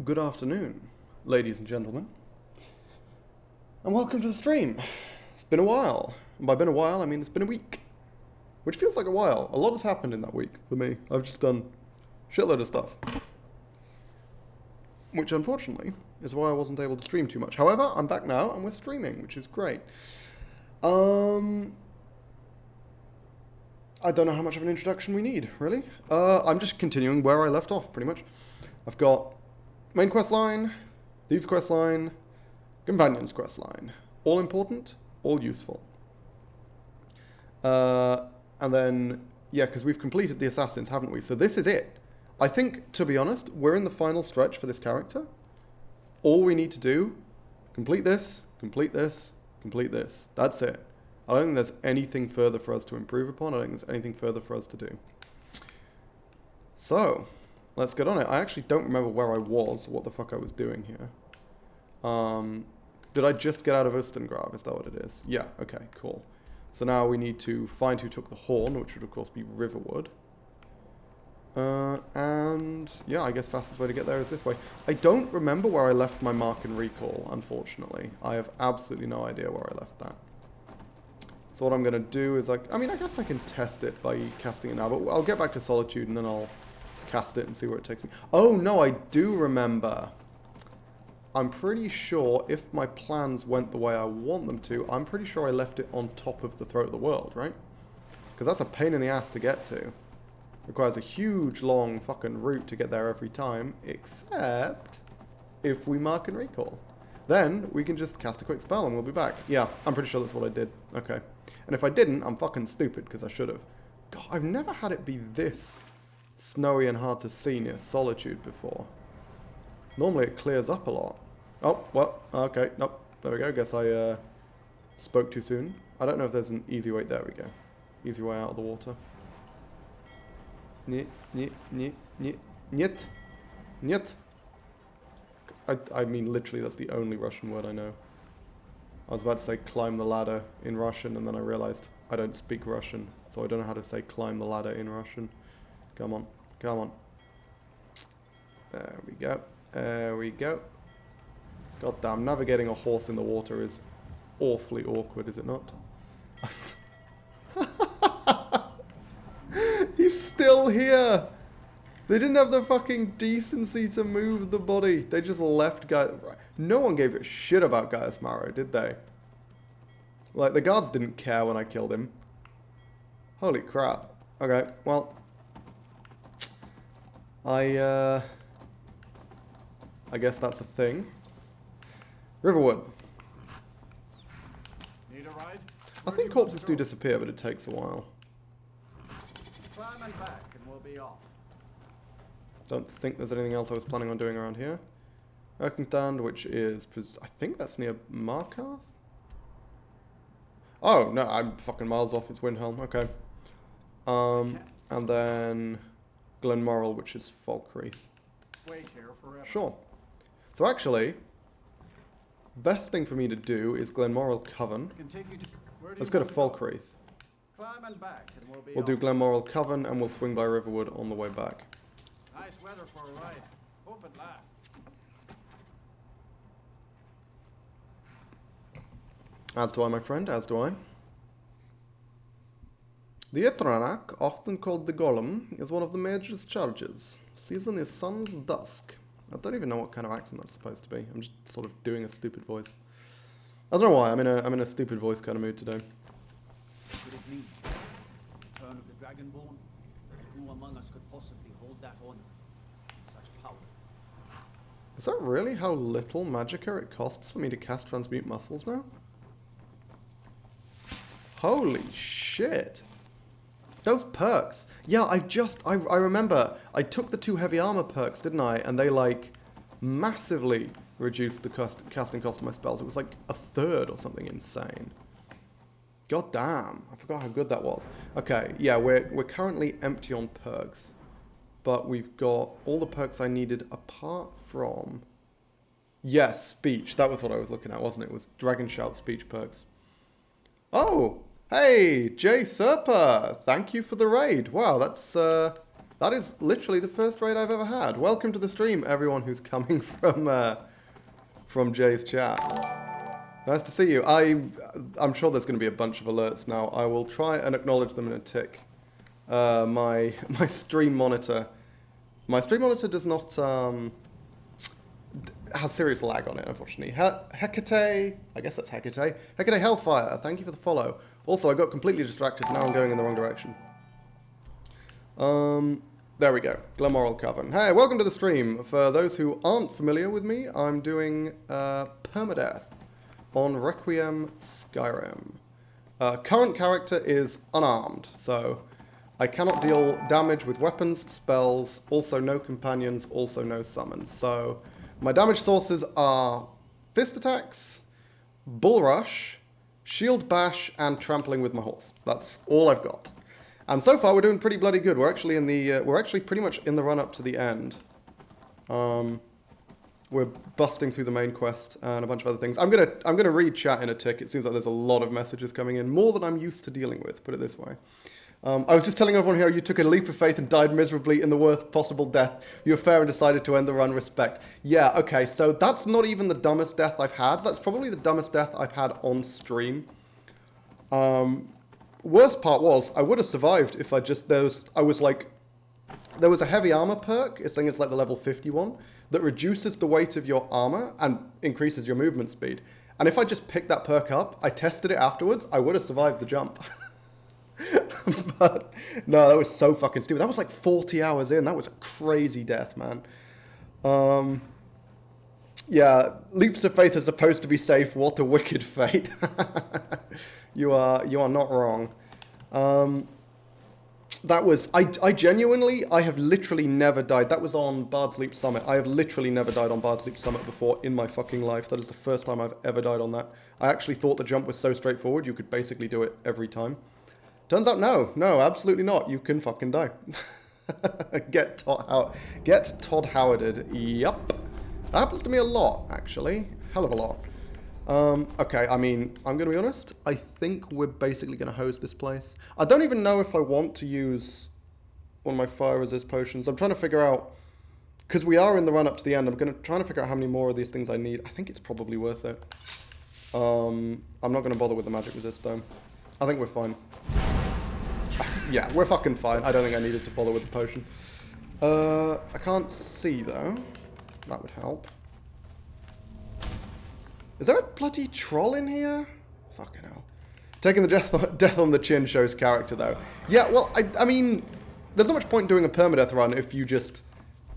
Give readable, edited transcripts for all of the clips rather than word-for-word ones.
Good afternoon, ladies and gentlemen, and welcome to the stream. It's been a while, and by been a while, I mean it's been a week, which feels like a while. A lot has happened in that week for me. I've just done a shitload of stuff, which unfortunately is why I wasn't able to stream too much. However, I'm back now, and we're streaming, which is great. I don't know how much of an introduction we need, really. I'm just continuing where I left off, pretty much. I've got main quest line, thieves quest line, companions quest line. All important, all useful. And then, yeah, because we've completed the assassins, haven't we? So this is it. I think, to be honest, we're in the final stretch for this character. All we need to do, complete this, complete this, complete this. That's it. I don't think there's anything further for us to improve upon. I don't think there's anything further for us to do. So, let's get on it. I actually don't remember where I was, what the fuck I was doing here. Did I just get out of Ustengrav? Is that what it is? Yeah, okay, cool. So now we need to find who took the horn, which would of course be Riverwood. And yeah, I guess fastest way to get there is this way. I don't remember where I left my mark and recall, unfortunately. I have absolutely no idea where I left that. So what I'm going to do is, I guess I can test it by casting it now, but I'll get back to Solitude and then I'll cast it and see where it takes me. Oh no, I do remember. I'm pretty sure if my plans went the way I want them to, I'm pretty sure I left it on top of the throat of the world, right? Because that's a pain in the ass to get to. Requires a huge, long fucking route to get there every time, except if we mark and recall. Then we can just cast a quick spell and we'll be back. Yeah, I'm pretty sure that's what I did. Okay. And if I didn't, I'm fucking stupid because I should have. God, I've never had it be this snowy and hard to see near Solitude before. Normally it clears up a lot. Oh, well, okay, nope, there we go. Guess I spoke too soon. I don't know if there's an easy way. There we go. Easy way out of the water. Niet, niet, niet, niet, niet, niet. I mean, literally, that's the only Russian word I know. I was about to say climb the ladder in Russian, and then I realized I don't speak Russian, so I don't know how to say climb the ladder in Russian. Come on, come on. There we go. There we go. God damn, navigating a horse in the water is awfully awkward, is it not? He's still here! They didn't have the fucking decency to move the body. They just left Gaius. No one gave a shit about Gaius Maro, did they? Like, the guards didn't care when I killed him. Holy crap. Okay, well. I guess that's a thing. Riverwood. Need a ride? I think corpses do disappear, but it takes a while. Climb and back and we'll be off. Don't think there's anything else I was planning on doing around here. Erkenstand, which is, I think that's near Markarth? Oh, no, I'm fucking miles off. It's Windhelm. Okay. And then Glenmoral, which is Falkreath. Wait here forever. Sure. So actually, best thing for me to do is Glenmoral Coven. Let's go to Falkreath. Climb and back and we'll be We'll do Glenmoral Coven and we'll swing by Riverwood on the way back. Nice weather for a ride. Hope it lasts. As do I, my friend, as do I. The Etranak, often called the Golem, is one of the Mage's charges. Season is sun's dusk. I don't even know what kind of accent that's supposed to be. I'm just sort of doing a stupid voice. I don't know why, I'm in a stupid voice kind of mood today. Could it mean return of the Dragonborn? Who among us could possibly hold that honor and such power? Is that really how little magicka it costs for me to cast Transmute Muscles now? Holy shit. Those perks. Yeah, I remember I took the 2 heavy armor perks, didn't I? And they like massively reduced the casting cost of my spells. It was like a third or something insane. God damn, I forgot how good that was. Okay, yeah, we're currently empty on perks. But we've got all the perks I needed apart from... Yes, speech. That was what I was looking at, wasn't it? It was Dragon Shout speech perks. Oh! Hey, Jay Serpa! Thank you for the raid. Wow, that's That is literally the first raid I've ever had. Welcome to the stream, everyone who's coming from Jay's chat. Nice to see you. I'm sure there's going to be a bunch of alerts now. I will try and acknowledge them in a tick. My stream monitor. My stream monitor does not has serious lag on it, unfortunately. Hecate, I guess that's Hecate. Hecate Hellfire, thank you for the follow. Also, I got completely distracted. Now I'm going in the wrong direction. There we go. Glamorral Cavern. Hey, welcome to the stream. For those who aren't familiar with me, I'm doing permadeath on Requiem Skyrim. Current character is Unarmed, so I cannot deal damage with weapons, spells, also no companions, also no summons. So my damage sources are fist attacks, bull rush, shield bash, and trampling with my horse. That's all I've got. And so far we're doing pretty bloody good. We're actually in the we're actually pretty much in the run up to the end. We're busting through the main quest and a bunch of other things. I'm gonna read chat in a tick. It seems like there's a lot of messages coming in, more than I'm used to dealing with. Put it this way. I was just telling everyone here you took a leap of faith and died miserably in the worst possible death. You were fair and decided to end the run. Respect. Yeah. Okay. So that's not even the dumbest death I've had. That's probably the dumbest death I've had on stream. Worst part was I would have survived if I just there was a heavy armor perk. I think it's like the level 51 that reduces the weight of your armor and increases your movement speed. And if I just picked that perk up, I tested it afterwards, I would have survived the jump. But no, that was so fucking stupid. That was like 40 hours in. That was a crazy death, man. Yeah, leaps of faith are supposed to be safe. What a wicked fate. You are not wrong. That was, I genuinely, I have literally never died. That was on Bard's Leap Summit. I have literally never died on Bard's Leap Summit before in my fucking life. That is the first time I've ever died on that. I actually thought the jump was so straightforward, you could basically do it every time. Turns out no, absolutely not. You can fucking die. Get Todd Howarded. Yup. That happens to me a lot, actually. Hell of a lot. Okay, I mean, I'm going to be honest. I think we're basically going to hose this place. I don't even know if I want to use one of my fire resist potions. I'm trying to figure out, because we are in the run up to the end, trying to figure out how many more of these things I need. I think it's probably worth it. I'm not going to bother with the magic resist, though. I think we're fine. Yeah, we're fucking fine. I don't think I needed to bother with the potion. I can't see, though. That would help. Is there a bloody troll in here? Fucking hell. Taking the death on the chin shows character, though. Yeah, well, I mean, there's not much point doing a permadeath run if you just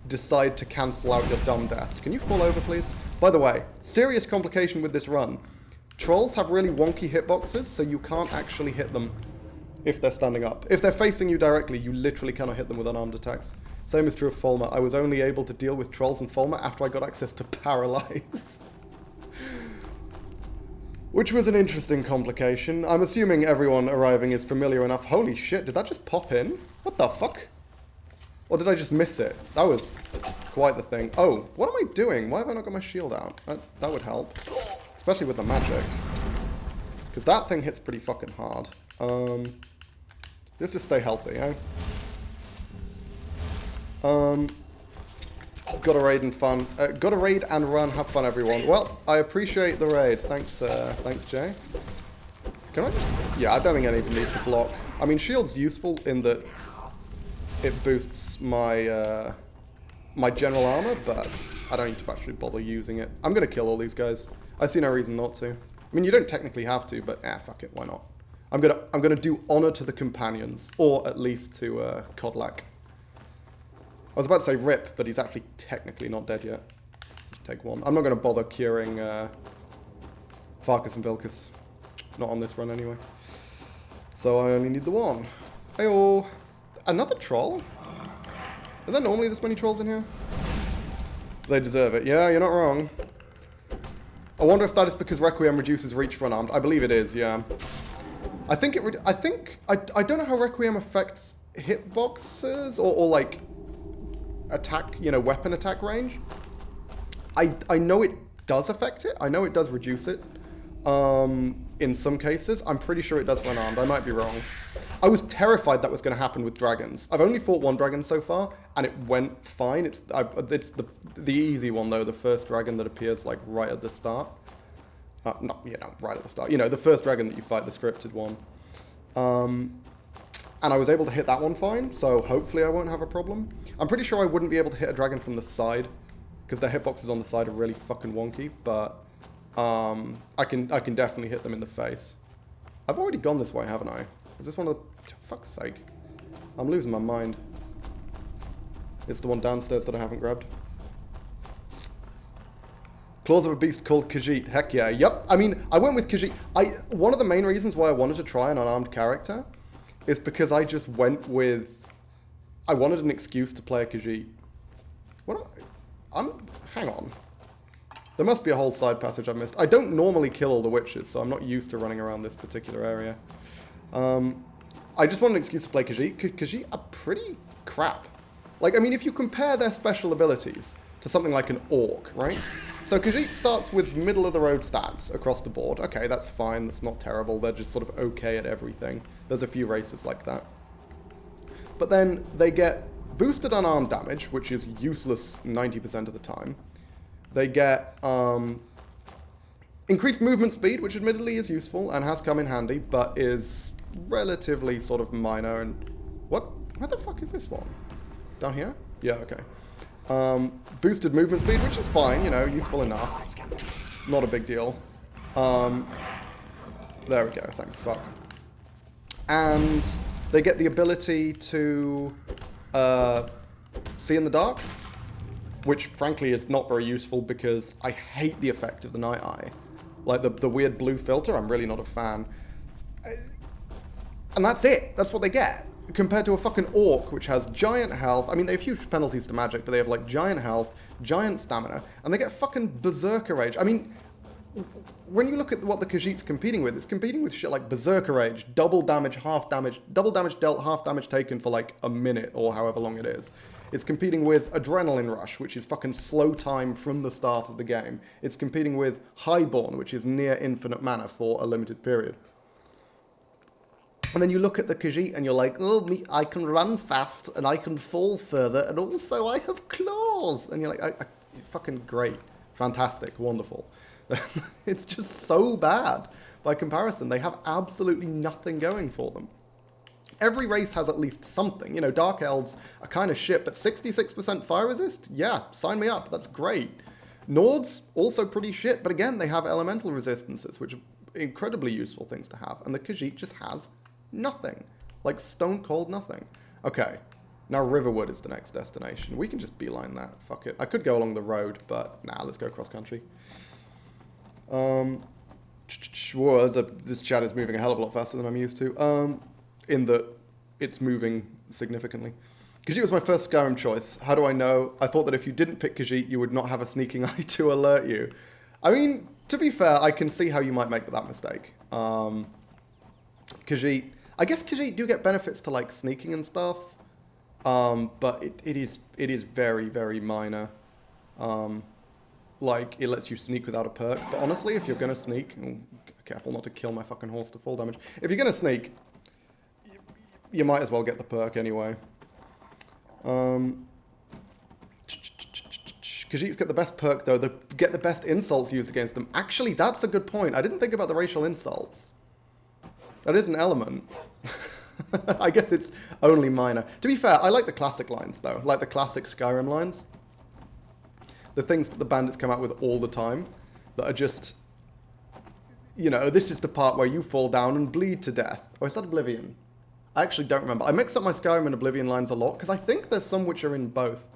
decide to cancel out your dumb deaths. Can you fall over, please? By the way, serious complication with this run. Trolls have really wonky hitboxes, so you can't actually hit them if they're standing up. If they're facing you directly, you literally cannot hit them with unarmed attacks. Same is true of Fulmer. I was only able to deal with trolls and Fulmer after I got access to Paralyze. Which was an interesting complication. I'm assuming everyone arriving is familiar enough. Holy shit, did that just pop in? What the fuck? Or did I just miss it? That was quite the thing. Oh, what am I doing? Why have I not got my shield out? That would help. Especially with the magic. Because that thing hits pretty fucking hard. Let's just stay healthy, eh? Gotta raid and fun. Gotta raid and run. Have fun, everyone. Well, I appreciate the raid. Thanks, thanks, Jay. Can I just... Yeah, I don't think I even need to block. I mean, shield's useful in that it boosts my my general armor, but I don't need to actually bother using it. I'm gonna kill all these guys. I see no reason not to. I mean, you don't technically have to, but fuck it, why not? I'm gonna do honor to the companions, or at least to Kodlak. I was about to say Rip, but he's actually technically not dead yet. Just take one. I'm not going to bother curing Farkas and Vilkas. Not on this run anyway. So I only need the one. Ayo! Another troll? Are there normally this many trolls in here? They deserve it. Yeah, you're not wrong. I wonder if that is because Requiem reduces reach for unarmed. I believe it is, yeah. I think it... I don't know how Requiem affects hitboxes or like... attack, weapon attack range. I know it does affect it. I know it does reduce it in some cases. I'm pretty sure it does for unarmed. I might be wrong. I was terrified that was going to happen with dragons. I've only fought one dragon so far, and it went fine. It's the easy one, though, the first dragon that appears, like, right at the start. Not, you know, right at the start. You know, the first dragon that you fight, the scripted one. And I was able to hit that one fine, so hopefully I won't have a problem. I'm pretty sure I wouldn't be able to hit a dragon from the side, because their hitboxes on the side are really fucking wonky, but I can definitely hit them in the face. I've already gone this way, haven't I? Is this one of the... Fuck's sake. I'm losing my mind. It's the one downstairs that I haven't grabbed. Claws of a beast called Khajiit. Heck yeah. Yep. I mean, I went with Khajiit. One of the main reasons why I wanted to try an unarmed character is because I just went with... I wanted an excuse to play a Khajiit. Hang on. There must be a whole side passage I missed. I don't normally kill all the witches, so I'm not used to running around this particular area. I just want an excuse to play Khajiit. Khajiit are pretty crap. Like, I mean, if you compare their special abilities to something like an orc, right? So Khajiit starts with middle-of-the-road stats across the board. Okay, that's fine. That's not terrible. They're just sort of okay at everything. There's a few races like that. But then they get boosted unarmed damage, which is useless 90% of the time. They get increased movement speed, which admittedly is useful and has come in handy, but is relatively sort of minor. And what? Where the fuck is this one? Down here? Yeah, okay. Boosted movement speed, which is fine, you know, useful enough. Not a big deal. There we go, thank fuck. And they get the ability to see in the dark, which frankly is not very useful because I hate the effect of the night eye. Like the weird blue filter, I'm really not a fan. And that's it. That's what they get. Compared to a fucking orc, which has giant health. I mean, they have huge penalties to magic, but they have, like, giant health, giant stamina, and they get fucking berserker rage. I mean, when you look at what the Khajiit's competing with, it's competing with shit like berserker rage, double damage, half damage, double damage dealt, half damage taken for, like, a minute or however long it is. It's competing with adrenaline rush, which is fucking slow time from the start of the game. It's competing with highborn, which is near infinite mana for a limited period. And then you look at the Khajiit and you're like, oh, I can run fast and I can fall further and also I have claws. And you're like, fucking great, fantastic, wonderful. It's just so bad by comparison. They have absolutely nothing going for them. Every race has at least something. You know, Dark Elves are kind of shit, but 66% fire resist? Yeah, sign me up, that's great. Nords, also pretty shit, but again, they have elemental resistances, which are incredibly useful things to have. And the Khajiit just has nothing. Like, stone cold nothing. Okay, now Riverwood is the next destination. We can just beeline that. Fuck it. I could go along the road, but nah, let's go cross country. Whoa, this chat is moving a hell of a lot faster than I'm used to. In that it's moving significantly. Khajiit was my first Skyrim choice. How do I know? I thought that if you didn't pick Khajiit, you would not have a sneaking eye to alert you. I mean, to be fair, I can see how you might make that mistake. Khajiit, I guess Khajiit do get benefits to, like, sneaking and stuff, but it is very, very minor. Like, it lets you sneak without a perk, but honestly, if you're gonna sneak, careful not to kill my fucking horse to full damage. If you're gonna sneak, you might as well get the perk anyway. Khajiits get the best perk, though. They get the best insults used against them. Actually, that's a good point. I didn't think about the racial insults. That is an element. I guess it's only minor. To be fair, I like the classic lines, though. Like the classic Skyrim lines. The things that the bandits come out with all the time. That are just... You know, this is the part where you fall down and bleed to death. Oh, is that Oblivion? I actually don't remember. I mix up my Skyrim and Oblivion lines a lot, because I think there's some which are in both.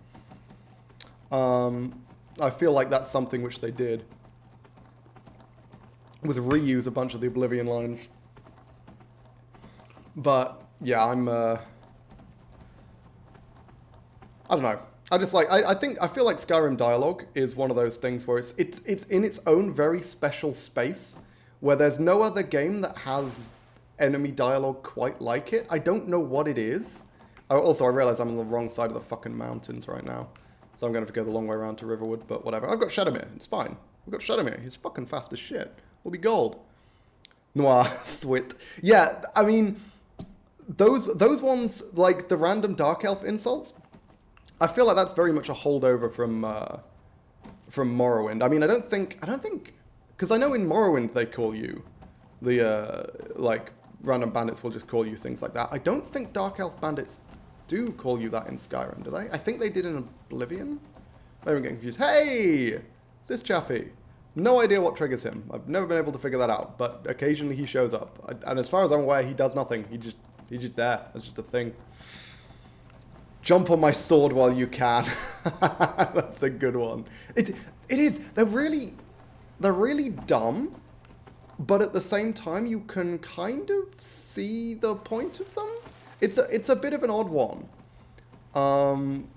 I feel like that's something which they did. Was reuse a bunch of the Oblivion lines. But, yeah, I don't know. I just like, I feel like Skyrim dialogue is one of those things where it's in its own very special space, where there's no other game that has enemy dialogue quite like it. I don't know what it is. Also, I realize I'm on the wrong side of the fucking mountains right now. So I'm going to have to go the long way around to Riverwood, but whatever. I've got Shadowmere. It's fine. We've got Shadowmere. He's fucking fast as shit. We'll be gold. Noir, Swit. Yeah, I mean, those ones, like the random Dark Elf insults, I feel like that's very much a holdover from Morrowind. I mean, I don't think, because I know in Morrowind they call you the like random bandits will just call you things like that. I don't think Dark Elf bandits do call you that in Skyrim, do they? I think they did in Oblivion. Maybe I'm getting confused. Hey, it's this chappie. No idea what triggers him. I've never been able to figure that out, but occasionally he shows up. And as far as I'm aware, he does nothing. He's just there. That's just a thing. Jump on my sword while you can. That's a good one. It is. They're really dumb, but at the same time, you can kind of see the point of them. It's a bit of an odd one.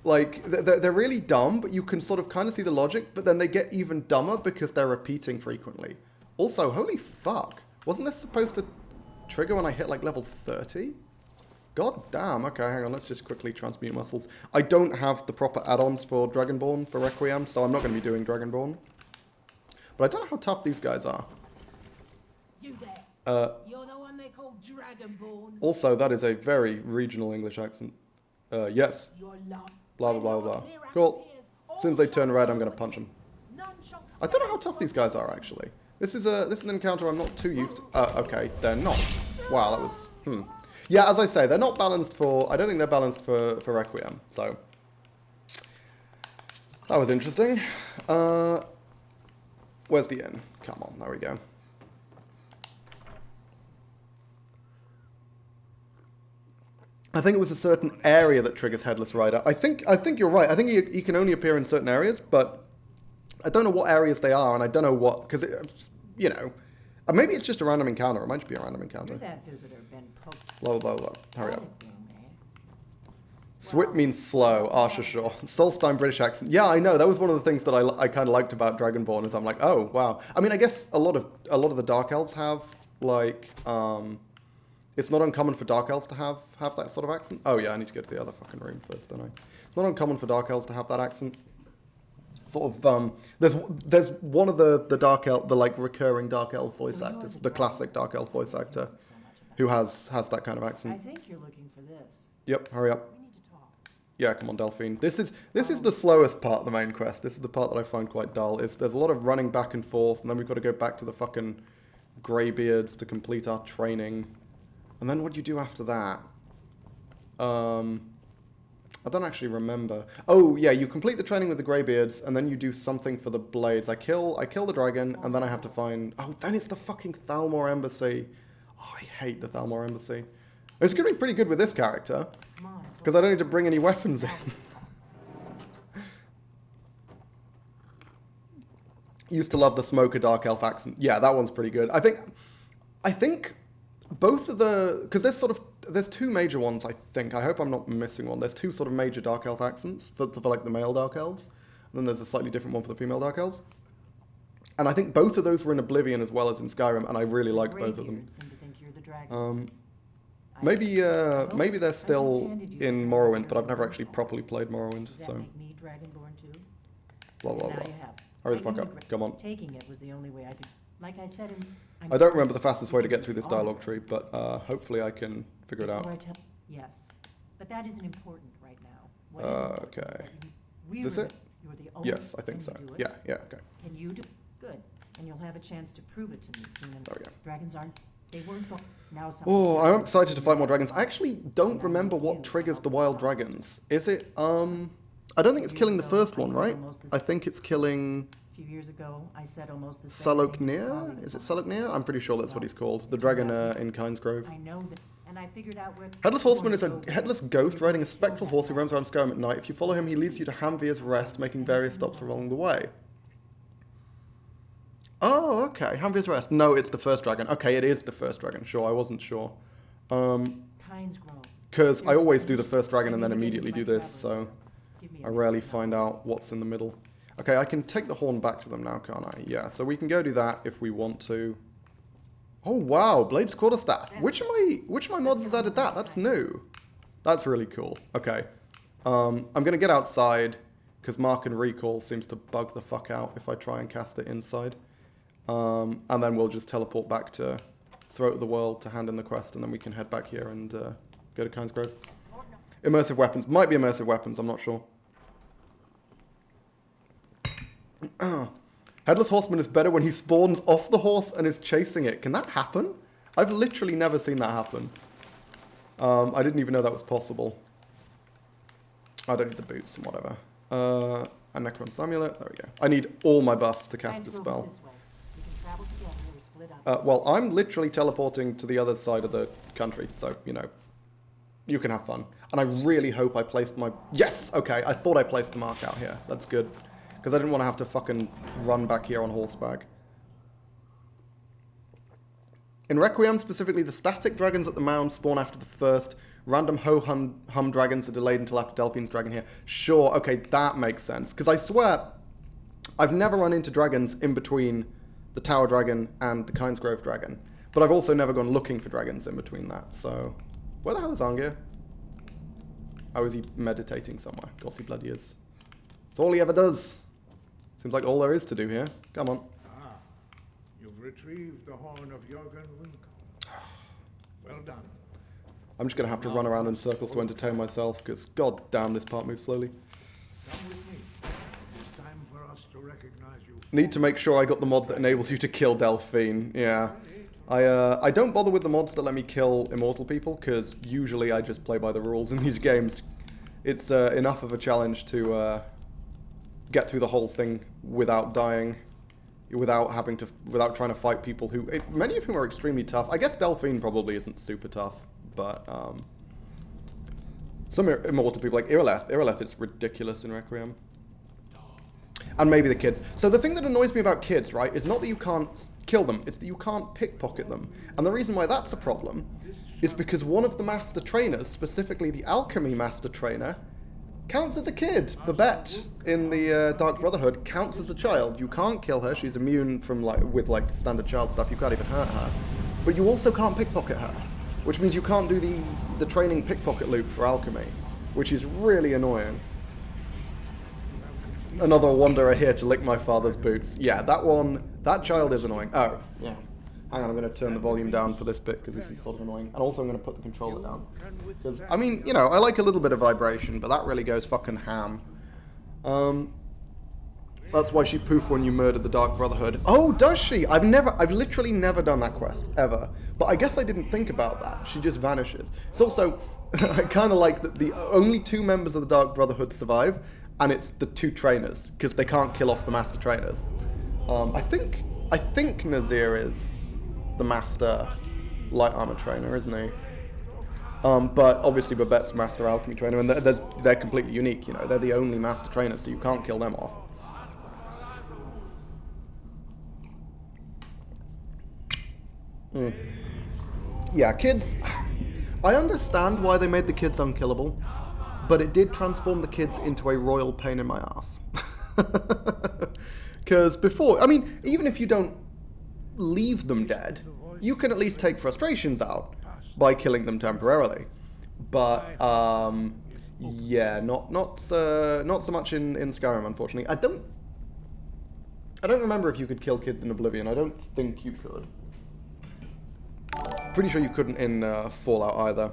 Like, they're really dumb, but you can sort of kind of see the logic, but then they get even dumber because they're repeating frequently. Also, holy fuck. Wasn't this supposed to trigger when I hit, like, level 30? God damn. Okay, hang on. Let's just quickly transmute muscles. I don't have the proper add-ons for Dragonborn, for Requiem, so I'm not going to be doing Dragonborn. But I don't know how tough these guys are. You there. You're the one they call Dragonborn. Also, that is a very regional English accent. Yes. Your love. Blah, blah, blah, blah. Cool. As soon as they turn red, I'm going to punch them. I don't know how tough these guys are, actually. This is an encounter I'm not too used to. Okay, they're not. Wow, that was... Yeah, as I say, they're not balanced for... I don't think they're balanced for Requiem, so... That was interesting. Where's the inn? Come on, there we go. I think it was a certain area that triggers Headless Rider. I think you're right. I think he can only appear in certain areas, but I don't know what areas they are, and I don't know what... Because, you know... maybe it's just a random encounter. It might just be a random encounter. You're that visitor been poked. Blah, blah, blah. Hurry up. Swip means slow. Ah, sure. Solstein British accent. Yeah, I know. That was one of the things that I kind of liked about Dragonborn, is I'm like, oh, wow. I mean, I guess a lot of the Dark Elves have, like, it's not uncommon for Dark Elves to have that sort of accent. Oh, yeah, I need to go to the other fucking room first, don't I? It's not uncommon for Dark Elves to have that accent. Sort of, there's one of the Dark Elf, the, like, recurring Dark Elf voice actors, the classic Dark Elf voice actor, who has that kind of accent. I think you're looking for this. Yep, hurry up. We need to talk. Yeah, come on, Delphine. This is the slowest part of the main quest. This is the part that I find quite dull. There's a lot of running back and forth, and then we've got to go back to the fucking Greybeards to complete our training. And then what do you do after that? I don't actually remember. Oh, yeah, you complete the training with the Greybeards, and then you do something for the Blades. I kill the dragon, and then I have to find... Oh, then it's the fucking Thalmor Embassy. Oh, I hate the Thalmor Embassy. It's going to be pretty good with this character, because I don't need to bring any weapons in. Used to love the Smoker Dark Elf accent. Yeah, that one's pretty good. I think both of the... Because there's two major ones, I think. I hope I'm not missing one. There's two sort of major Dark Elf accents for like the male Dark Elves. And then there's a slightly different one for the female Dark Elves. And I think both of those were in Oblivion as well as in Skyrim, and I really like both of them. Maybe they're still in Morrowind, but I've never actually properly played Morrowind, so... Blah, blah, blah. Hurry the fuck up. Come on. Taking it was the only way I could... Like I said... I don't remember the fastest way to get through this dialogue tree, but hopefully I can figure it out. Yes, but that isn't important right now. Okay. Is this it? Yes, I think so. Yeah, okay. Can you do... Good. And you'll have a chance to prove it to me soon. There we go. Dragons aren't... They weren't... Now oh, I'm excited to fight more dragons. I actually don't remember what triggers the wild dragons. Is it, I don't think it's killing the first one, right? I think it's killing... A few years ago, I said almost the same Saloknir? Is it Saloknir? I'm pretty sure that's what he's called. The dragon in Kynesgrove. I know that, and I figured out where... Headless Horseman is a headless ghost riding a spectral horse who roams around Skyrim at night. If you follow him, he leads you to Hamvir's Rest, making various stops along the way. Oh, okay. Hamvir's Rest. No, it's the first dragon. Okay, it is the first dragon. Sure, I wasn't sure. Because I always do the first dragon and then immediately do this, so I rarely find out what's in the middle. Okay, I can take the horn back to them now, can't I? Yeah, so we can go do that if we want to. Oh, wow, Blade's Quarterstaff. Which of my mods has added that? That's new. That's really cool. Okay. I'm going to get outside, because Mark and Recall seems to bug the fuck out if I try and cast it inside. And then we'll just teleport back to Throat of the World to hand in the quest, and then we can head back here and Go to Kingsgrove. Immersive weapons. Might be immersive weapons, I'm not sure. Headless Horseman is better when he spawns off the horse and is chasing it. Can that happen? I've literally never seen that happen. I didn't even know that was possible. I don't need the boots and whatever. A Necron's Amulet. There we go. I need all my buffs to cast a spell. Well, I'm literally teleporting to the other side of the country, so, you know, you can have fun. And I really hope I placed my... Yes! Okay, I thought I placed the mark out here. That's good. Because I didn't want to have to fucking run back here on horseback. In Requiem, specifically, the static dragons at the mound spawn after the first. Random ho-hum dragons are delayed until after Delphine's dragon here. Sure, okay, that makes sense. Because I swear, I've never run into dragons in between the Tower Dragon and the Kingsgrove Dragon. But I've also never gone looking for dragons in between that, so... Where the hell is Angir? Oh, is he meditating somewhere? Of course he bloody is. That's all he ever does. Seems like all there is to do here. Come on. Ah, you've retrieved the horn of Jürgen Winkle. Well done. I'm just going to have to run around in circles to entertain myself, because god damn, this part moves slowly. Come with me. It's time for us to recognize you. Need to make sure I got the mod that enables you to kill Delphine. Yeah. I don't bother with the mods that let me kill immortal people, because usually I just play by the rules in these games. It's enough of a challenge to get through the whole thing without dying, without trying to fight people who, many of whom are extremely tough. I guess Delphine probably isn't super tough, but some immortal people like Irileth is ridiculous in Requiem. And maybe the kids. So the thing that annoys me about kids, right, is not that you can't kill them, it's that you can't pickpocket them. And the reason why that's a problem is because one of the master trainers, specifically the alchemy master trainer, counts as a kid. Babette in the Dark Brotherhood counts as a child. You can't kill her, she's immune from with standard child stuff, you can't even hurt her. But you also can't pickpocket her, which means you can't do the training pickpocket loop for alchemy, which is really annoying. Another wanderer here to lick my father's boots. Yeah, that child is annoying. Oh, yeah. Hang on, I'm going to turn the volume down for this bit because this is sort of annoying. And also I'm going to put the controller down. Because, I mean, you know, I like a little bit of vibration, but that really goes fucking ham. That's why she poofed when you murdered the Dark Brotherhood. Oh, does she? I've literally never done that quest, ever. But I guess I didn't think about that. She just vanishes. It's also, I kind of like that the only 2 members of the Dark Brotherhood survive, and it's the 2 trainers, because they can't kill off the master trainers. I think Nazir is the master light armor trainer, isn't he? But obviously Babette's master alchemy trainer, and they're completely unique, you know. They're the only master trainers, so you can't kill them off. Yeah, kids... I understand why they made the kids unkillable, but it did transform the kids into a royal pain in my ass. Because before... I mean, even if you don't leave them dead, you can at least take frustrations out by killing them temporarily. But, yeah, not so much in Skyrim, unfortunately. I don't remember if you could kill kids in Oblivion. I don't think you could. Pretty sure you couldn't in Fallout either.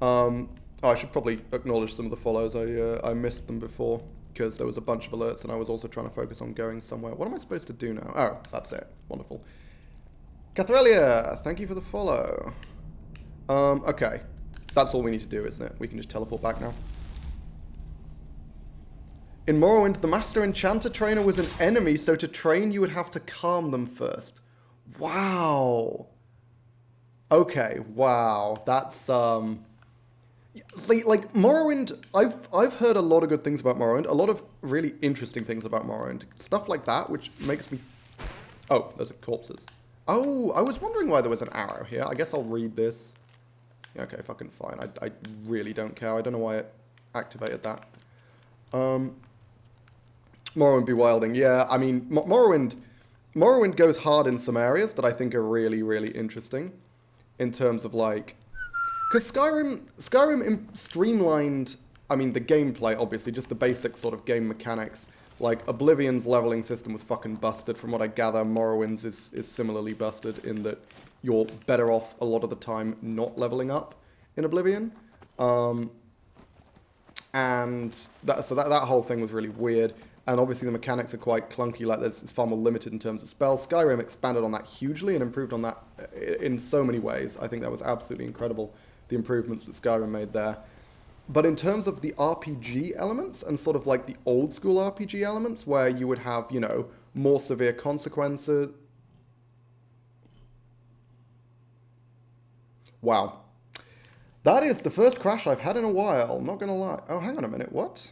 Oh, I should probably acknowledge some of the follows. I missed them before because there was a bunch of alerts and I was also trying to focus on going somewhere. What am I supposed to do now? Oh, that's it. Wonderful. Cathrelia, thank you for the follow. Okay. That's all we need to do, isn't it? We can just teleport back now. In Morrowind, the Master Enchanter Trainer was an enemy, so to train you would have to calm them first. Wow. Okay, wow. That's, see, like, Morrowind, I've heard a lot of good things about Morrowind, a lot of really interesting things about Morrowind. Stuff like that, which makes me... Oh, those are corpses. Oh, I was wondering why there was an arrow here. I guess I'll read this. Yeah, okay, fucking fine. I really don't care. I don't know why it activated that. Morrowind Bewilding. Yeah, I mean, Morrowind goes hard in some areas that I think are really, really interesting. In terms of, like... Because Skyrim streamlined, I mean, the gameplay, obviously, just the basic sort of game mechanics. Like, Oblivion's leveling system was fucking busted. From what I gather, Morrowind's is similarly busted in that you're better off a lot of the time not leveling up in Oblivion. And that whole thing was really weird. And obviously the mechanics are quite clunky, like it's far more limited in terms of spells. Skyrim expanded on that hugely and improved on that in so many ways. I think that was absolutely incredible, the improvements that Skyrim made there. But in terms of the RPG elements and sort of like the old school RPG elements where you would have, you know, more severe consequences. Wow. That is the first crash I've had in a while, not gonna lie. Oh, hang on a minute, what?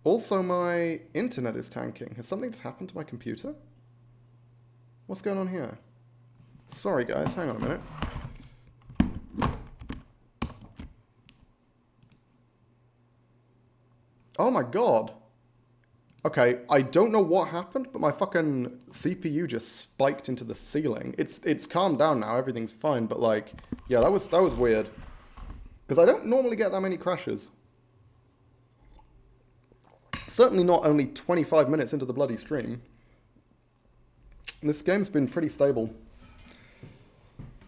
Also, my internet is tanking. Has something just happened to my computer? What's going on here? Sorry, guys. Hang on a minute. Oh my god. Okay, I don't know what happened, but my fucking CPU just spiked into the ceiling. It's calmed down now. Everything's fine, but like, yeah, that was weird. Because I don't normally get that many crashes. Certainly not only 25 minutes into the bloody stream. This game's been pretty stable.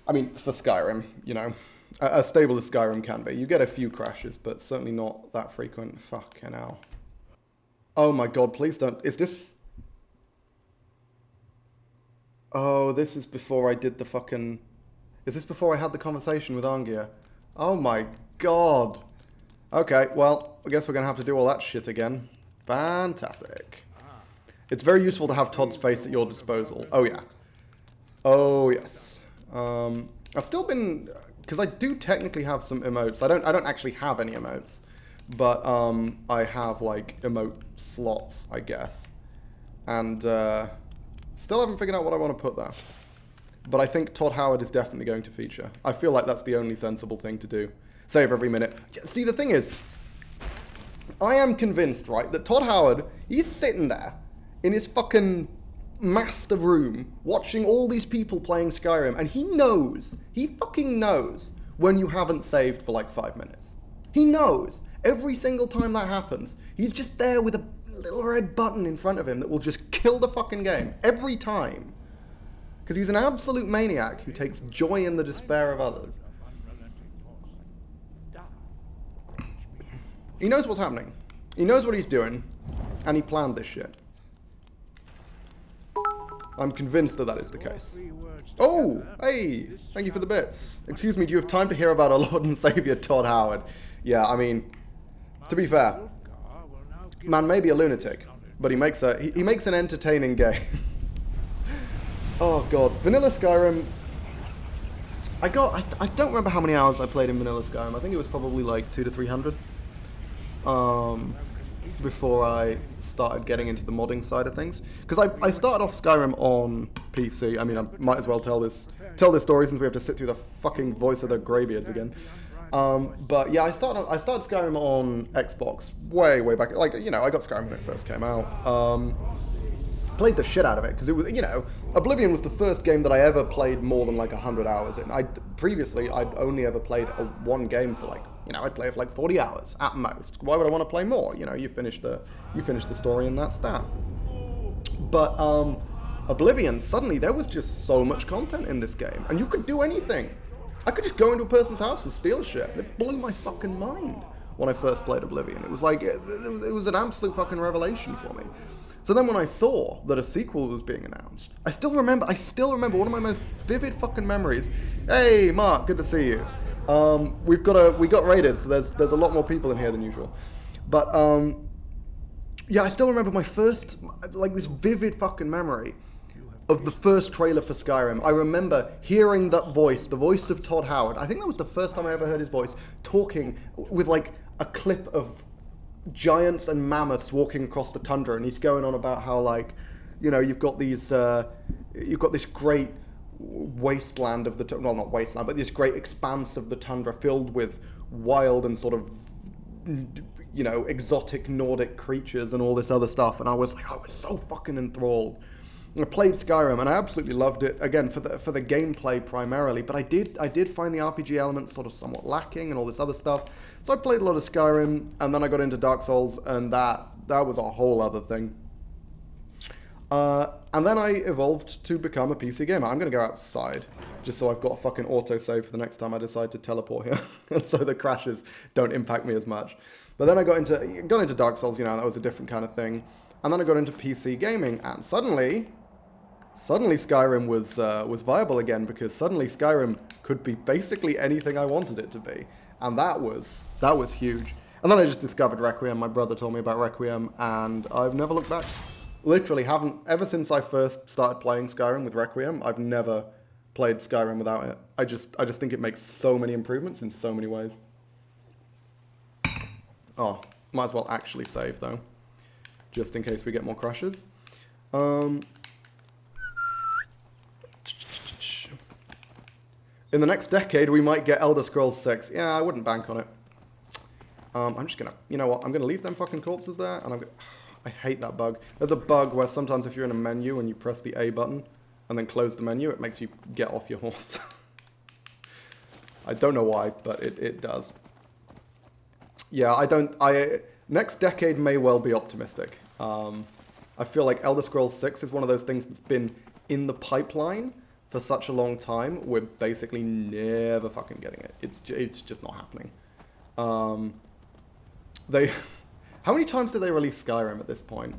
I mean, for Skyrim, you know. As stable as Skyrim can be. You get a few crashes, but certainly not that frequent. Fucking hell. Oh my god, please don't. Is this... Oh, this is before I did the fucking... Is this before I had the conversation with Angia? Oh my god. Okay, well, I guess we're going to have to do all that shit again. Fantastic. It's very useful to have Todd's face at your disposal. Oh, yeah. Oh, yes. I've still been... Because I do technically have some emotes. I don't actually have any emotes. But I have, like, emote slots, I guess. And still haven't figured out what I want to put there. But I think Todd Howard is definitely going to feature. I feel like that's the only sensible thing to do. Save every minute. See, the thing is... I am convinced, right, that Todd Howard, he's sitting there in his fucking master room watching all these people playing Skyrim, and he fucking knows when you haven't saved for like 5 minutes. He knows. Every single time that happens, he's just there with a little red button in front of him that will just kill the fucking game. Every time. Because he's an absolute maniac who takes joy in the despair of others. He knows what's happening. He knows what he's doing. And he planned this shit. I'm convinced that that is the case. Oh, hey, thank you for the bits. Excuse me, do you have time to hear about our Lord and Savior Todd Howard? Yeah, I mean, to be fair, man may be a lunatic, but he makes an entertaining game. Oh god, Vanilla Skyrim. I don't remember how many hours I played in Vanilla Skyrim. I think it was probably like 200 to 300. Before I started getting into the modding side of things, because I started off Skyrim on PC. I mean, I might as well tell this story since we have to sit through the fucking voice of the Greybeards again. But yeah, I started Skyrim on Xbox way back. Like, you know, I got Skyrim when it first came out. Played the shit out of it because it was, you know, Oblivion was the first game that I ever played more than like 100 hours in. Previously I'd only ever played one game for like, you know, I'd play it for like 40 hours at most. Why would I want to play more? You know, you finish the story and that's that. But Oblivion, suddenly there was just so much content in this game, and you could do anything. I could just go into a person's house and steal shit. It blew my fucking mind when I first played Oblivion. It was like it was an absolute fucking revelation for me. So then when I saw that a sequel was being announced, I still remember one of my most vivid fucking memories. Hey, Mark, good to see you. We got raided, so there's a lot more people in here than usual. But yeah, I still remember my first, like, this vivid fucking memory of the first trailer for Skyrim. I remember hearing that voice, the voice of Todd Howard. I think that was the first time I ever heard his voice talking with like a clip of giants and mammoths walking across the tundra, and he's going on about how, like, you know, you've got this great wasteland of the well, not wasteland, but this great expanse of the tundra filled with wild and sort of, you know, exotic Nordic creatures and all this other stuff. And I was so fucking enthralled. I played Skyrim and I absolutely loved it, again for the gameplay primarily, but I did find the RPG elements sort of somewhat lacking and all this other stuff. So I played a lot of Skyrim, and then I got into Dark Souls, and that was a whole other thing. And then I evolved to become a PC gamer. I'm going to go outside. just so I've got a fucking autosave for the next time I decide to teleport here, and so the crashes don't impact me as much. But then I got into Dark Souls, you know, that was a different kind of thing. And then I got into PC gaming, and suddenly Skyrim was viable again, because suddenly Skyrim could be basically anything I wanted it to be, and that was huge. And then I just discovered Requiem. My brother told me about Requiem, and I've never looked back. Literally haven't, ever since I first started playing Skyrim with Requiem, I've never played Skyrim without it. I just think it makes so many improvements in so many ways. Oh, might as well actually save though, just in case we get more crashes. In the next decade, we might get Elder Scrolls 6. Yeah, I wouldn't bank on it. I'm just gonna, you know what? I'm gonna leave them fucking corpses there, and I hate that bug. There's a bug where sometimes if you're in a menu and you press the A button and then close the menu, it makes you get off your horse. I don't know why, but it does. Yeah, next decade may well be optimistic. I feel like Elder Scrolls 6 is one of those things that's been in the pipeline for such a long time. We're basically never fucking getting it. It's just not happening. How many times did they release Skyrim at this point?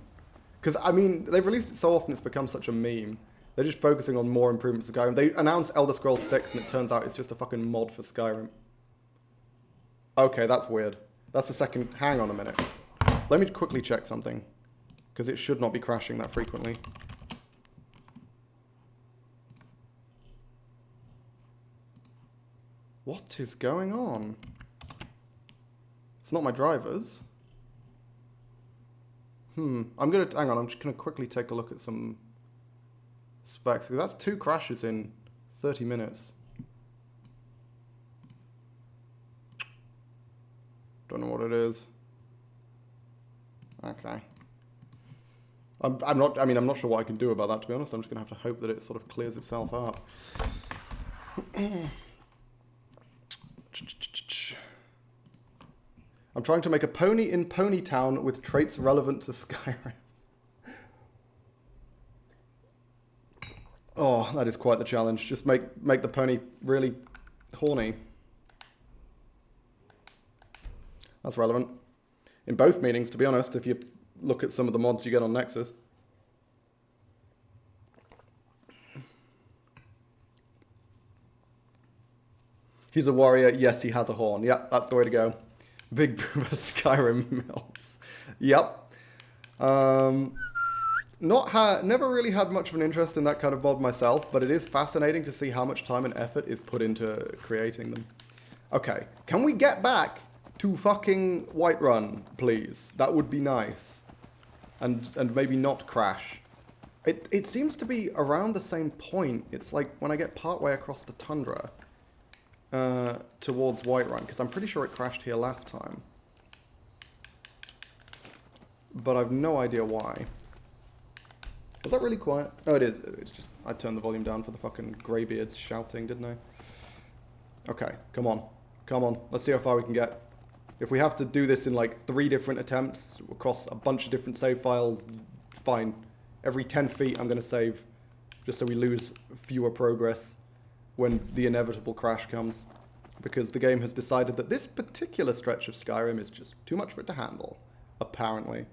Because, I mean, they've released it so often it's become such a meme. They're just focusing on more improvements to Skyrim. They announced Elder Scrolls 6 and it turns out it's just a fucking mod for Skyrim. Okay, that's weird. That's the second... Hang on a minute. Let me quickly check something. Because it should not be crashing that frequently. What is going on? It's not my drivers. Hang on, I'm just gonna quickly take a look at some specs, because that's 2 crashes in 30 minutes. Don't know what it is. Okay. I'm not sure what I can do about that, to be honest. I'm just gonna have to hope that it sort of clears itself up. I'm trying to make a pony in Ponytown with traits relevant to Skyrim. Oh, that is quite the challenge. Just make the pony really horny. That's relevant. In both meanings, to be honest, if you look at some of the mods you get on Nexus. He's a warrior. Yes, he has a horn. Yep, that's the way to go. Big Boomer Skyrim melts. Yep. Never really had much of an interest in that kind of mod myself, but it is fascinating to see how much time and effort is put into creating them. Okay, can we get back to fucking Whiterun, please? That would be nice. And maybe not crash. It seems to be around the same point. It's like when I get partway across the tundra towards Whiterun, because I'm pretty sure it crashed here last time. But I've no idea why. Was that really quiet? Oh, it is. It's just, I turned the volume down for the fucking greybeards shouting, didn't I? Okay, come on. Come on. Let's see how far we can get. If we have to do this in like 3 different attempts across a bunch of different save files, fine. Every 10 feet I'm going to save, just so we lose fewer progress when the inevitable crash comes. Because the game has decided that this particular stretch of Skyrim is just too much for it to handle, apparently.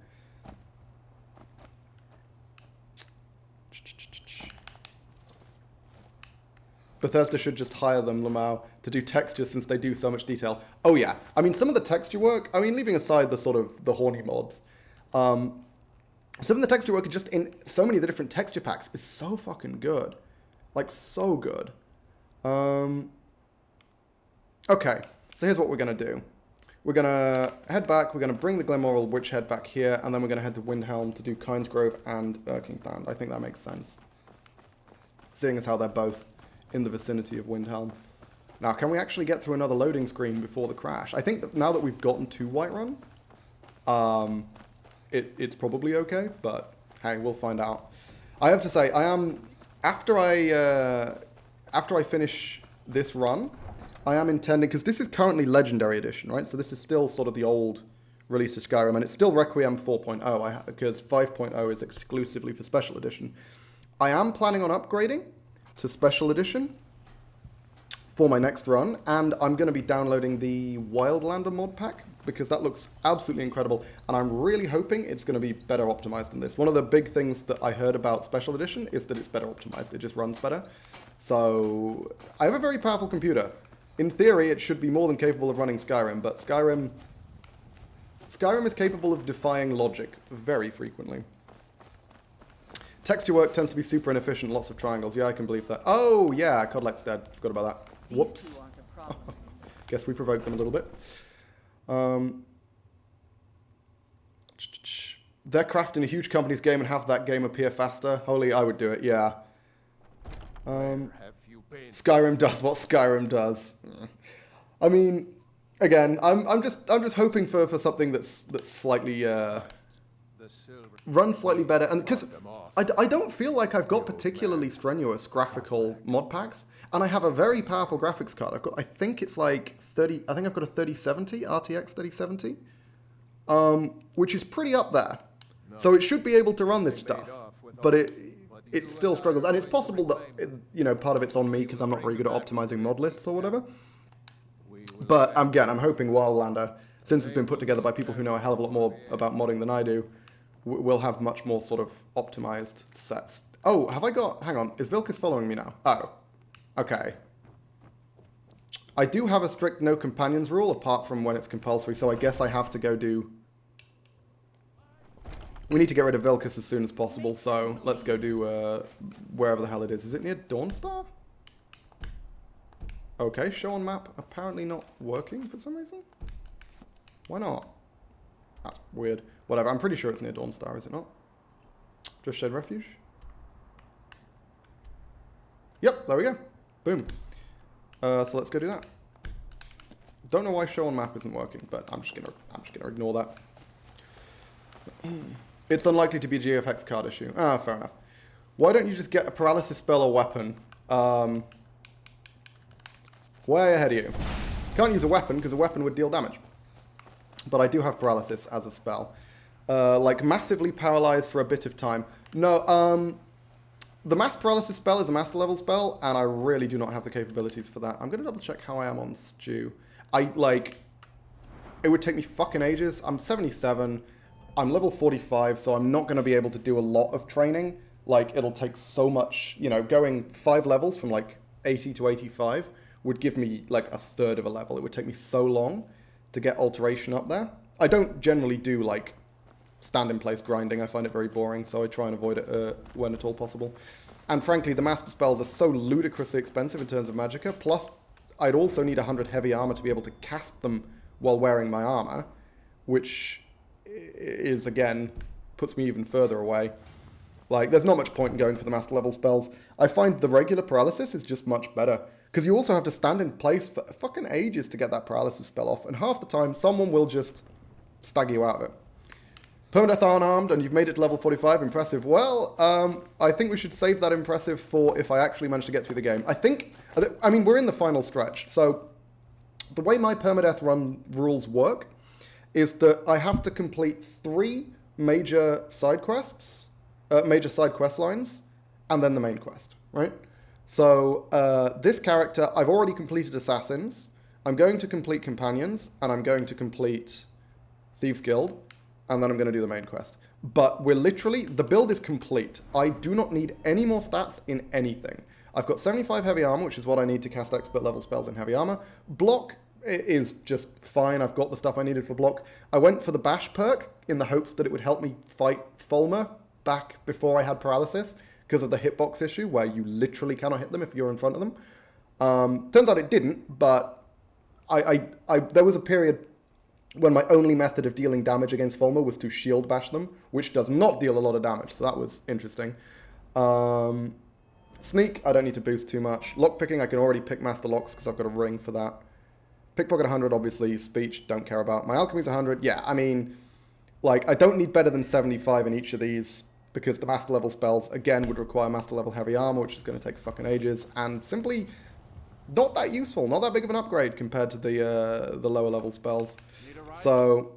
Bethesda should just hire them, Lamau, to do textures since they do so much detail. Oh yeah, I mean, some of the texture work, I mean, leaving aside the sort of the horny mods, some of the texture work just in so many of the different texture packs is so fucking good. Like, so good. Okay, so here's what we're going to do. We're going to head back, we're going to bring the Glenmoral Witch Head back here, and then we're going to head to Windhelm to do Kynesgrove and Erkingland. I think that makes sense. Seeing as how they're both in the vicinity of Windhelm. Now, can we actually get through another loading screen before the crash? I think that now that we've gotten to Whiterun, it's probably okay, but hey, we'll find out. I have to say, I am, after I finish this run, I am intending, because this is currently Legendary Edition, right? So this is still sort of the old release of Skyrim, and it's still Requiem 4.0, because 5.0 is exclusively for Special Edition. I am planning on upgrading to Special Edition for my next run, and I'm going to be downloading the Wildlander mod pack because that looks absolutely incredible, and I'm really hoping it's going to be better optimized than this. One of the big things that I heard about Special Edition is that it's better optimized. It just runs better. So I have a very powerful computer. In theory, it should be more than capable of running Skyrim, but Skyrim is capable of defying logic very frequently. Texture work tends to be super inefficient, lots of triangles. Yeah, I can believe that. Oh, yeah, Codlet's dead. Forgot about that. Whoops. Guess we provoked them a little bit. They're crafting a huge company's game and have that game appear faster. Holy, I would do it, yeah. Skyrim does what Skyrim does. I mean, again, I'm just hoping for something that's slightly runs slightly better, and because I don't feel like I've got particularly strenuous graphical mod packs, and I have a very powerful graphics card. I think it's like 30. I think I've got a 3070 RTX 3070, which is pretty up there. So it should be able to run this stuff, but it still struggles, and it's possible that part of it's on me because I'm not very good at optimizing mod lists or whatever. But again, I'm hoping Wildlander, since it's been put together by people who know a hell of a lot more about modding than I do, will have much more sort of optimized sets. Oh, have I got... Hang on. Is Vilcus following me now? Oh. Okay. I do have a strict no companions rule, apart from when it's compulsory, so I guess I have to go do... We need to get rid of Vilcus as soon as possible, so let's go do wherever the hell it is. Is it near Dawnstar? Okay, show on map apparently not working for some reason. Why not? That's weird. Whatever, I'm pretty sure it's near Dawnstar, is it not? Driftshade Refuge? Yep, there we go. Boom. So let's go do that. Don't know why show on map isn't working, but I'm just gonna ignore that. It's unlikely to be a GFX card issue. Ah, fair enough. Why don't you just get a paralysis spell or weapon? Way ahead of you. Can't use a weapon because a weapon would deal damage. But I do have paralysis as a spell. Like massively paralyzed for a bit of time. No, the mass paralysis spell is a master level spell, and I really do not have the capabilities for that. I'm going to double check how I am on Stew. It would take me fucking ages. I'm 77. I'm level 45, so I'm not going to be able to do a lot of training. Like, it'll take so much, going 5 levels from like 80 to 85 would give me like a third of a level. It would take me so long to get alteration up there. I don't generally do like stand in place grinding. I find it very boring, so I try and avoid it when at all possible. And frankly, the master spells are so ludicrously expensive in terms of magicka, plus I'd also need 100 heavy armor to be able to cast them while wearing my armor, which is, again, puts me even further away. Like, there's not much point in going for the master level spells. I find the regular paralysis is just much better, because you also have to stand in place for fucking ages to get that paralysis spell off, and half the time someone will just stagger you out of it. Permadeath Unarmed, and you've made it to level 45, impressive. Well, I think we should save that impressive for if I actually manage to get through the game. I mean, we're in the final stretch, so the way my permadeath run rules work is that I have to complete 3 major side quests, major side quest lines, and then the main quest, right? So this character, I've already completed Assassins, I'm going to complete Companions, and I'm going to complete Thieves Guild, and then I'm going to do the main quest. But the build is complete. I do not need any more stats in anything. I've got 75 heavy armor, which is what I need to cast expert level spells in heavy armor. Block is just fine. I've got the stuff I needed for block. I went for the bash perk in the hopes that it would help me fight Fulmer back before I had paralysis, because of the hitbox issue where you literally cannot hit them if you're in front of them. Turns out it didn't, but there was a period when my only method of dealing damage against Fulmer was to shield bash them, which does not deal a lot of damage, so that was interesting. Sneak, I don't need to boost too much. Lockpicking, I can already pick master locks because I've got a ring for that. Pickpocket 100, obviously. Speech, don't care about. My alchemy's 100. Yeah, I mean, like, I don't need better than 75 in each of these, because the master level spells, again, would require master level heavy armor, which is going to take fucking ages, and simply not that useful, not that big of an upgrade compared to the lower level spells. So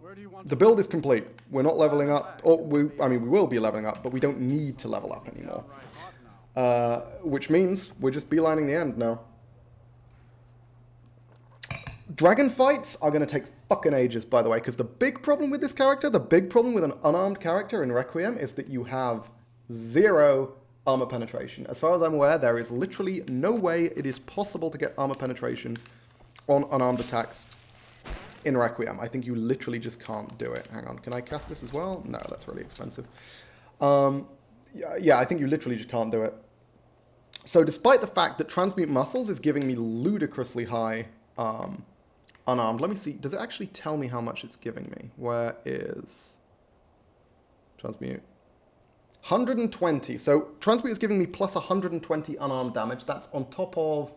the build is complete. We're not leveling up, we will be leveling up, but we don't need to level up anymore. Which means we're just beelining the end now. Dragon fights are going to take fucking ages, by the way, because the big problem with this character, the big problem with an unarmed character in Requiem is that you have 0 armor penetration. As far as I'm aware, there is literally no way it is possible to get armor penetration on unarmed attacks in Requiem. I think you literally just can't do it. Hang on, can I cast this as well? No, that's really expensive. Yeah, I think you literally just can't do it. So despite the fact that Transmute Muscles is giving me ludicrously high unarmed, let me see, does it actually tell me how much it's giving me? Where is Transmute? 120. So Transmute is giving me plus 120 unarmed damage. That's on top of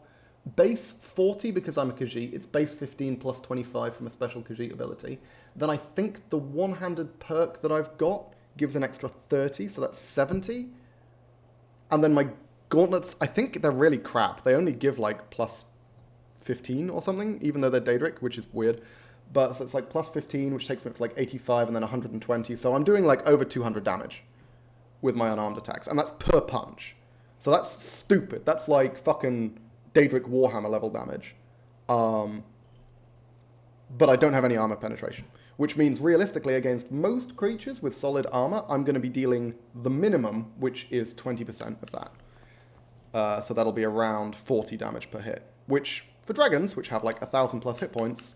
base 40 because I'm a Khajiit. It's base 15 plus 25 from a special Khajiit ability. Then I think the one-handed perk that I've got gives an extra 30, so that's 70. And then my gauntlets, I think they're really crap. They only give like plus 15 or something, even though they're Daedric, which is weird. But so it's like plus 15, which takes me up to like 85 and then 120. So I'm doing like over 200 damage with my unarmed attacks. And that's per punch. So that's stupid. That's like fucking Daedric Warhammer level damage. But I don't have any armor penetration. Which means realistically against most creatures with solid armor, I'm going to be dealing the minimum, which is 20% of that. So that'll be around 40 damage per hit. Which, for dragons, which have like 1,000 plus hit points,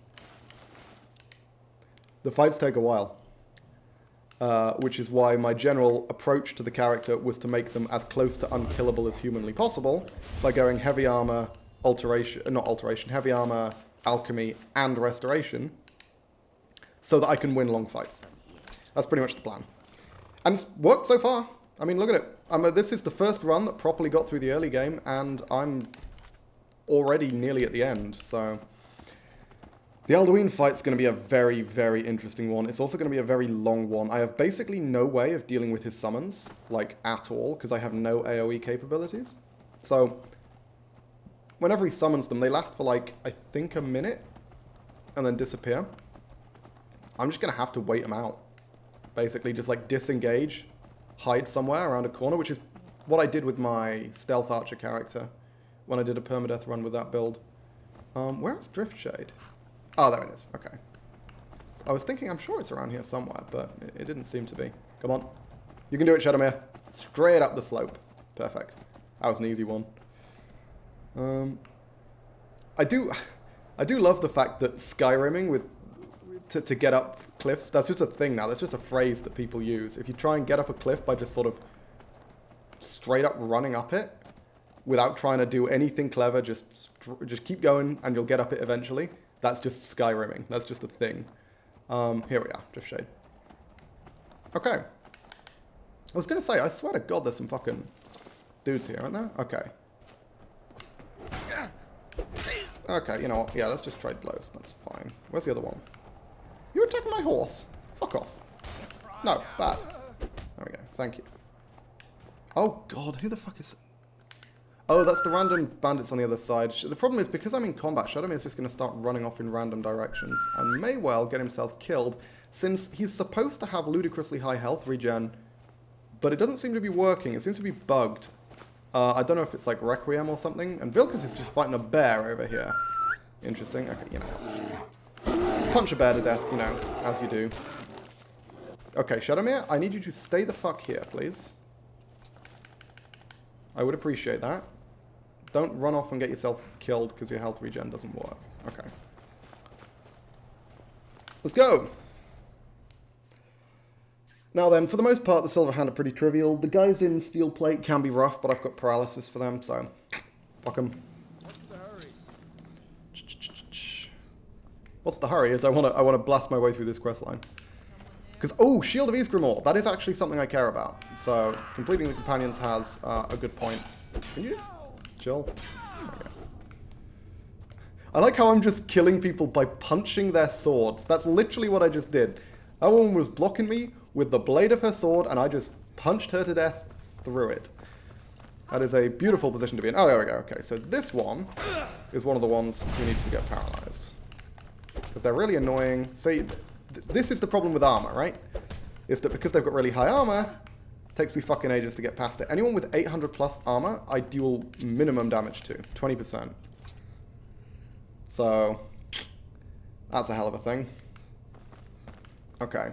the fights take a while. Which is why my general approach to the character was to make them as close to unkillable as humanly possible by going heavy armor, heavy armor, alchemy, and restoration, so that I can win long fights. That's pretty much the plan. And it's worked so far. I mean, look at it. This is the first run that properly got through the early game, and I'm already nearly at the end, so... The Alduin fight's going to be a very, very interesting one. It's also going to be a very long one. I have basically no way of dealing with his summons, like, at all, because I have no AoE capabilities. So, whenever he summons them, they last for, like, I think a minute, and then disappear. I'm just going to have to wait them out. Basically, just, like, disengage, hide somewhere around a corner, which is what I did with my Stealth Archer character when I did a permadeath run with that build. Where is Driftshade? Oh, there it is. Okay. So I was thinking, I'm sure it's around here somewhere, but it didn't seem to be. Come on. You can do it, Shadowmere. Straight up the slope. Perfect. That was an easy one. I do love the fact that Skyrimming to get up cliffs, that's just a thing now. That's just a phrase that people use. If you try and get up a cliff by just sort of straight up running up it, without trying to do anything clever, just keep going and you'll get up it eventually. That's just Skyrimming. That's just a thing. Here we are, Driftshade. Okay. I was going to say, I swear to God there's some fucking dudes here, aren't there? Okay. Okay, you know what? Yeah, let's just trade blows. That's fine. Where's the other one? You're attacking my horse. Fuck off. No, bad. There we go. Thank you. Oh, God. Who the fuck is... Oh, that's the random bandits on the other side. The problem is, because I'm in combat, Shadowmere is just going to start running off in random directions and may well get himself killed, since he's supposed to have ludicrously high health regen, but it doesn't seem to be working. It seems to be bugged. I don't know if it's like Requiem or something, and Vilkas is just fighting a bear over here. Interesting. Okay, you know. Punch a bear to death, you know, as you do. Okay, Shadowmere, I need you to stay the fuck here, please. I would appreciate that. Don't run off and get yourself killed because your health regen doesn't work. Okay. Let's go! Now then, for the most part, the Silver Hand are pretty trivial. The guys in Steel Plate can be rough, but I've got paralysis for them, so... Fuck them. What's the hurry? What's the hurry is I want to blast my way through this questline. Because, oh, Shield of Ysgrimmar, that is actually something I care about. So, completing the companions has a good point. Can you just chill? Okay. I like how I'm just killing people by punching their swords. That's literally what I just did. That woman was blocking me with the blade of her sword, and I just punched her to death through it. That is a beautiful position to be in. Oh, there we go. Okay, so this one is one of the ones who needs to get paralyzed. Because they're really annoying. See, this is the problem with armor, right? Is that because they've got really high armor, it takes me fucking ages to get past it. Anyone with 800 plus armor, I deal minimum damage to. 20%. So, That's a hell of a thing. Okay.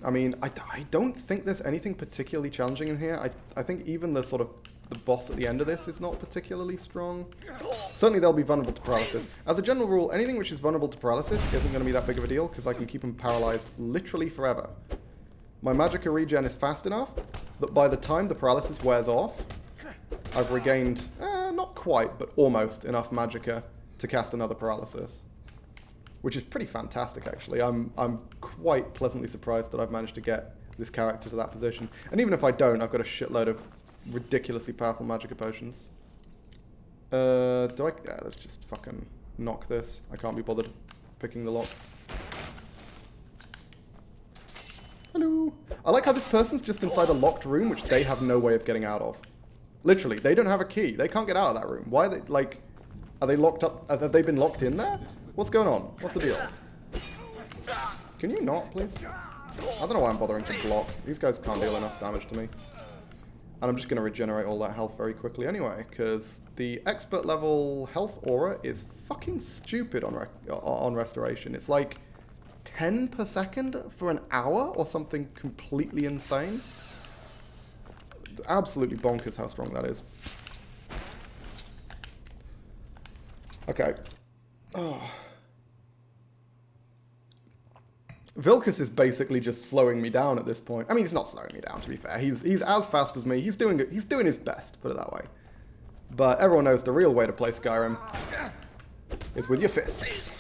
I mean, I don't think there's anything particularly challenging in here. I think even the sort of the boss at the end of this is not particularly strong. Certainly they'll be vulnerable to paralysis. As a general rule, anything which is vulnerable to paralysis isn't going to be that big of a deal because I can keep them paralyzed literally forever. My magicka regen is fast enough that by the time the paralysis wears off, I've regained, not quite, but almost enough magicka to cast another paralysis. Which is pretty fantastic, actually. I'm quite pleasantly surprised that I've managed to get this character to that position. And even if I don't, I've got a shitload of ridiculously powerful magicka potions. Yeah, let's just fucking knock this. I can't be bothered picking the lock. Hello. I like how this person's just inside a locked room, which they have no way of getting out of. Literally, they don't have a key. They can't get out of that room. Why are they, like... Are they locked up? Have they been locked in there? What's going on? What's the deal? Can you not, please? I don't know why I'm bothering to block. These guys can't deal enough damage to me. And I'm just going to regenerate all that health very quickly anyway, because the expert level health aura is fucking stupid on restoration. It's like 10 per second for an hour or something completely insane. It's absolutely bonkers how strong that is. Okay. Oh. Vilcus is basically just slowing me down at this point. I mean, he's not slowing me down, to be fair. He's as fast as me. He's doing his best, put it that way. But everyone knows the real way to play Skyrim is with your fists.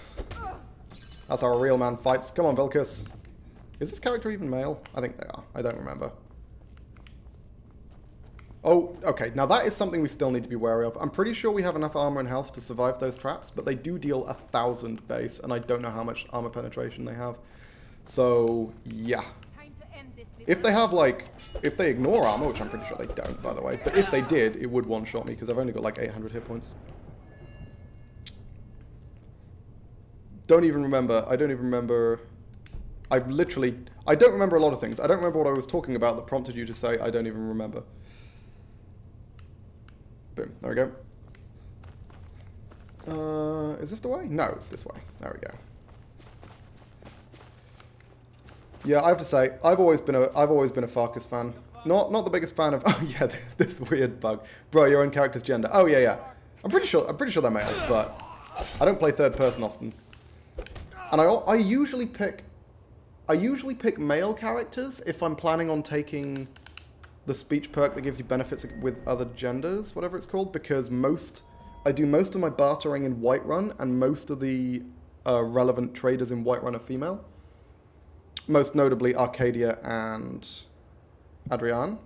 That's how a real man fights. Come on, Vilcus. Is this character even male? I think they are. I don't remember. Oh, okay. Now that is something we still need to be wary of. I'm pretty sure we have enough armor and health to survive those traps, but they do deal 1,000 base, and I don't know how much armor penetration they have. So, yeah. If they have, like, if they ignore armor, which I'm pretty sure they don't, by the way, but if they did, it would one-shot me, because I've only got, like, 800 hit points. Don't even remember. I don't even remember. I don't remember a lot of things. I don't remember what I was talking about that prompted you to say I don't even remember. Boom. There we go. Is this the way? No, it's this way. There we go. Yeah, I have to say, I've always been a Farkas fan. Not the biggest fan of. Oh yeah, this weird bug, bro. Your own character's gender. Oh yeah. I'm pretty sure they're males, but I don't play third person often. And I usually pick male characters if I'm planning on taking the speech perk that gives you benefits with other genders, whatever it's called, because I do most of my bartering in Whiterun, and most of the relevant traders in Whiterun are female. Most notably Arcadia and Adrienne.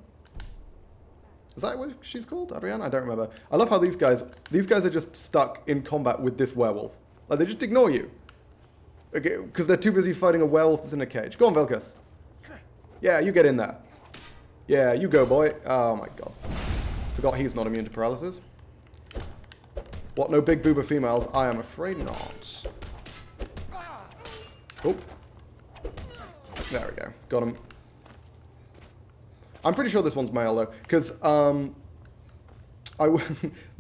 Is that what she's called? Adrienne? I don't remember. I love how these guys are just stuck in combat with this werewolf. Like, they just ignore you. Okay, because they're too busy fighting a werewolf that's in a cage. Go on, Vilcus. Yeah, you get in there. Yeah, you go, boy. Oh my god. Forgot he's not immune to paralysis. What, no big boober females? I am afraid not. Oh. There we go. Got him. I'm pretty sure this one's male, though, because the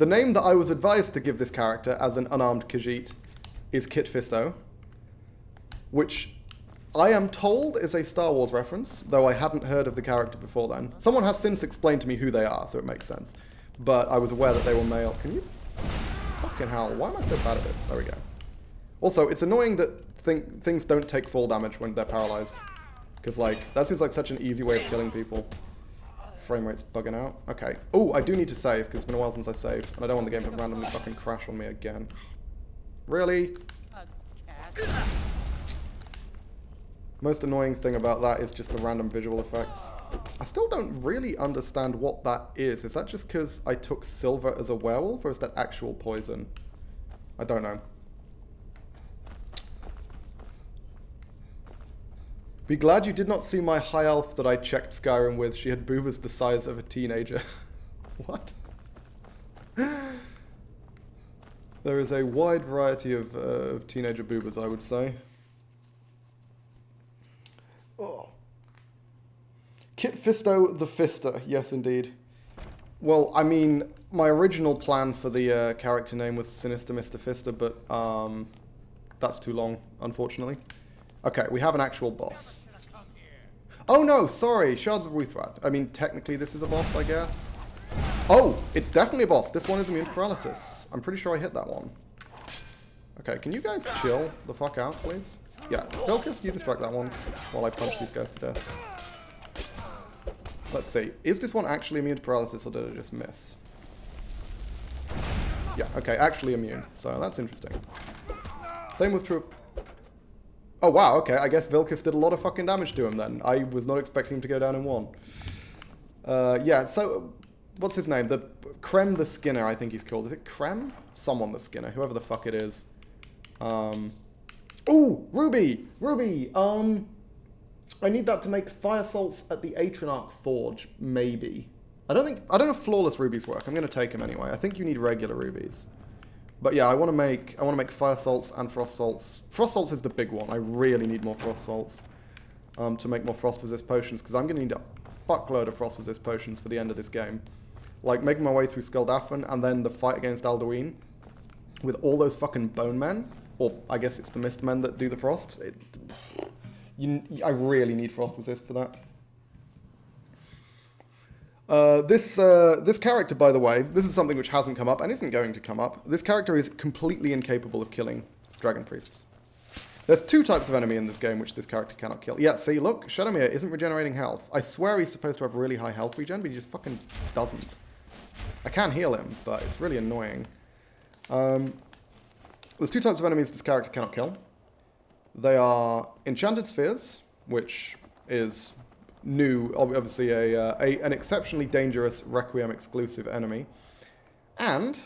name that I was advised to give this character as an unarmed Khajiit is Kit Fisto, which I am told is a Star Wars reference, though I hadn't heard of the character before then. Someone has since explained to me who they are, so it makes sense. But I was aware that they were male. Can you... Fucking hell, why am I so bad at this? There we go. Also, it's annoying that things don't take full damage when they're paralyzed. Because, like, that seems like such an easy way of killing people. Frame rate's bugging out. Okay. Oh, I do need to save, because it's been a while since I saved. And I don't want the game to randomly fucking crash on me again. Really? Most annoying thing about that is just the random visual effects. I still don't really understand what that is. Is that just because I took silver as a werewolf, or is that actual poison? I don't know. Be glad you did not see my high elf that I checked Skyrim with. She had boobas the size of a teenager. What? There is a wide variety of teenager boobas, I would say. Oh. Kit Fisto the Fister. Yes, indeed. Well, I mean, my original plan for the character name was Sinister Mr. Fister, but that's too long, unfortunately. Okay, we have an actual boss. Oh no, sorry, Shards of Wuthrad. I mean, technically this is a boss, I guess. Oh, it's definitely a boss. This one is immune to paralysis. I'm pretty sure I hit that one. Okay, can you guys chill the fuck out, please? Yeah, Vilcus, you distract that one while I punch these guys to death. Let's see. Is this one actually immune to paralysis, or did I just miss? Yeah, okay, actually immune. So that's interesting. Same was true. Oh, wow, okay. I guess Vilcus did a lot of fucking damage to him then. I was not expecting him to go down in one. Yeah, so... What's his name? The Krem the Skinner, I think he's called. Is it Krem? Someone the Skinner, whoever the fuck it is. Ooh, Ruby! Ruby! I need that to make fire salts at the Atronach Forge, maybe. I don't know if flawless rubies work. I'm gonna take them anyway. I think you need regular rubies. But yeah, I wanna make fire salts and frost salts. Frost salts is the big one. I really need more frost salts to make more frost resist potions, because I'm gonna need a fuckload of frost resist potions for the end of this game. Like making my way through Skuldafn and then the fight against Alduin with all those fucking bone men, or I guess it's the mist men that do the frost. I really need frost resist for that. This character, by the way, this is something which hasn't come up and isn't going to come up. This character is completely incapable of killing dragon priests. There's two types of enemy in this game which this character cannot kill. Yeah, see, look, Shadowmere isn't regenerating health. I swear he's supposed to have really high health regen, but he just fucking doesn't. I can heal him, but it's really annoying. There's two types of enemies this character cannot kill. They are Enchanted Spheres, which is new, obviously an exceptionally dangerous Requiem exclusive enemy, and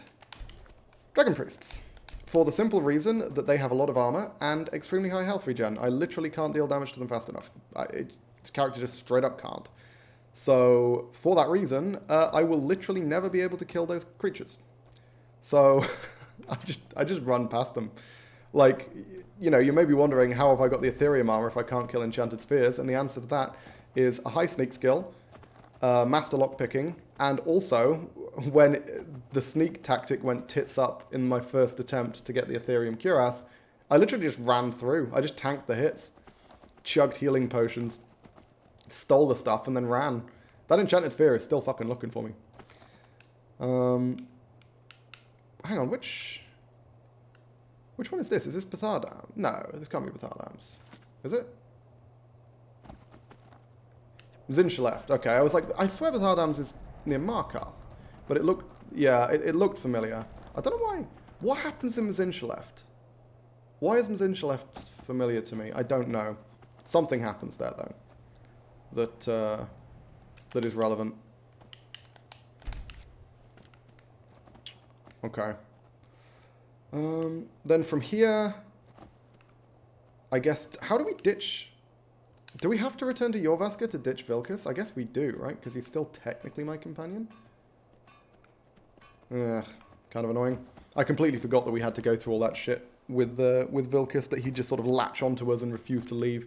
Dragon Priests, for the simple reason that they have a lot of armor and extremely high health regen. I literally can't deal damage to them fast enough. This character just straight up can't. So, for that reason, I will literally never be able to kill those creatures. So, I just run past them. Like, you know, you may be wondering, how have I got the Ethereum armor if I can't kill Enchanted Spheres? And the answer to that is a high sneak skill, master lockpicking, and also, when the sneak tactic went tits up in my first attempt to get the Ethereum Cuirass, I literally just ran through. I just tanked the hits, chugged healing potions, stole the stuff, and then ran. That Enchanted Sphere is still fucking looking for me. Hang on, which one is this? Is this Bethardam? No, this can't be Bethardam's. Is it? Zinshaleft. Okay, I was like, I swear Bethardam's is near Markarth. But it looked, yeah, it looked familiar. I don't know why. What happens in Zinshaleft? Why is Zinshaleft familiar to me? I don't know. Something happens there, though, that is relevant. Okay. Then from here, I guess, how do we ditch? Do we have to return to Jorvaska to ditch Vilcus? I guess we do, right? Because he's still technically my companion. Ugh, kind of annoying. I completely forgot that we had to go through all that shit with Vilcus, that he'd just sort of latch onto us and refuse to leave.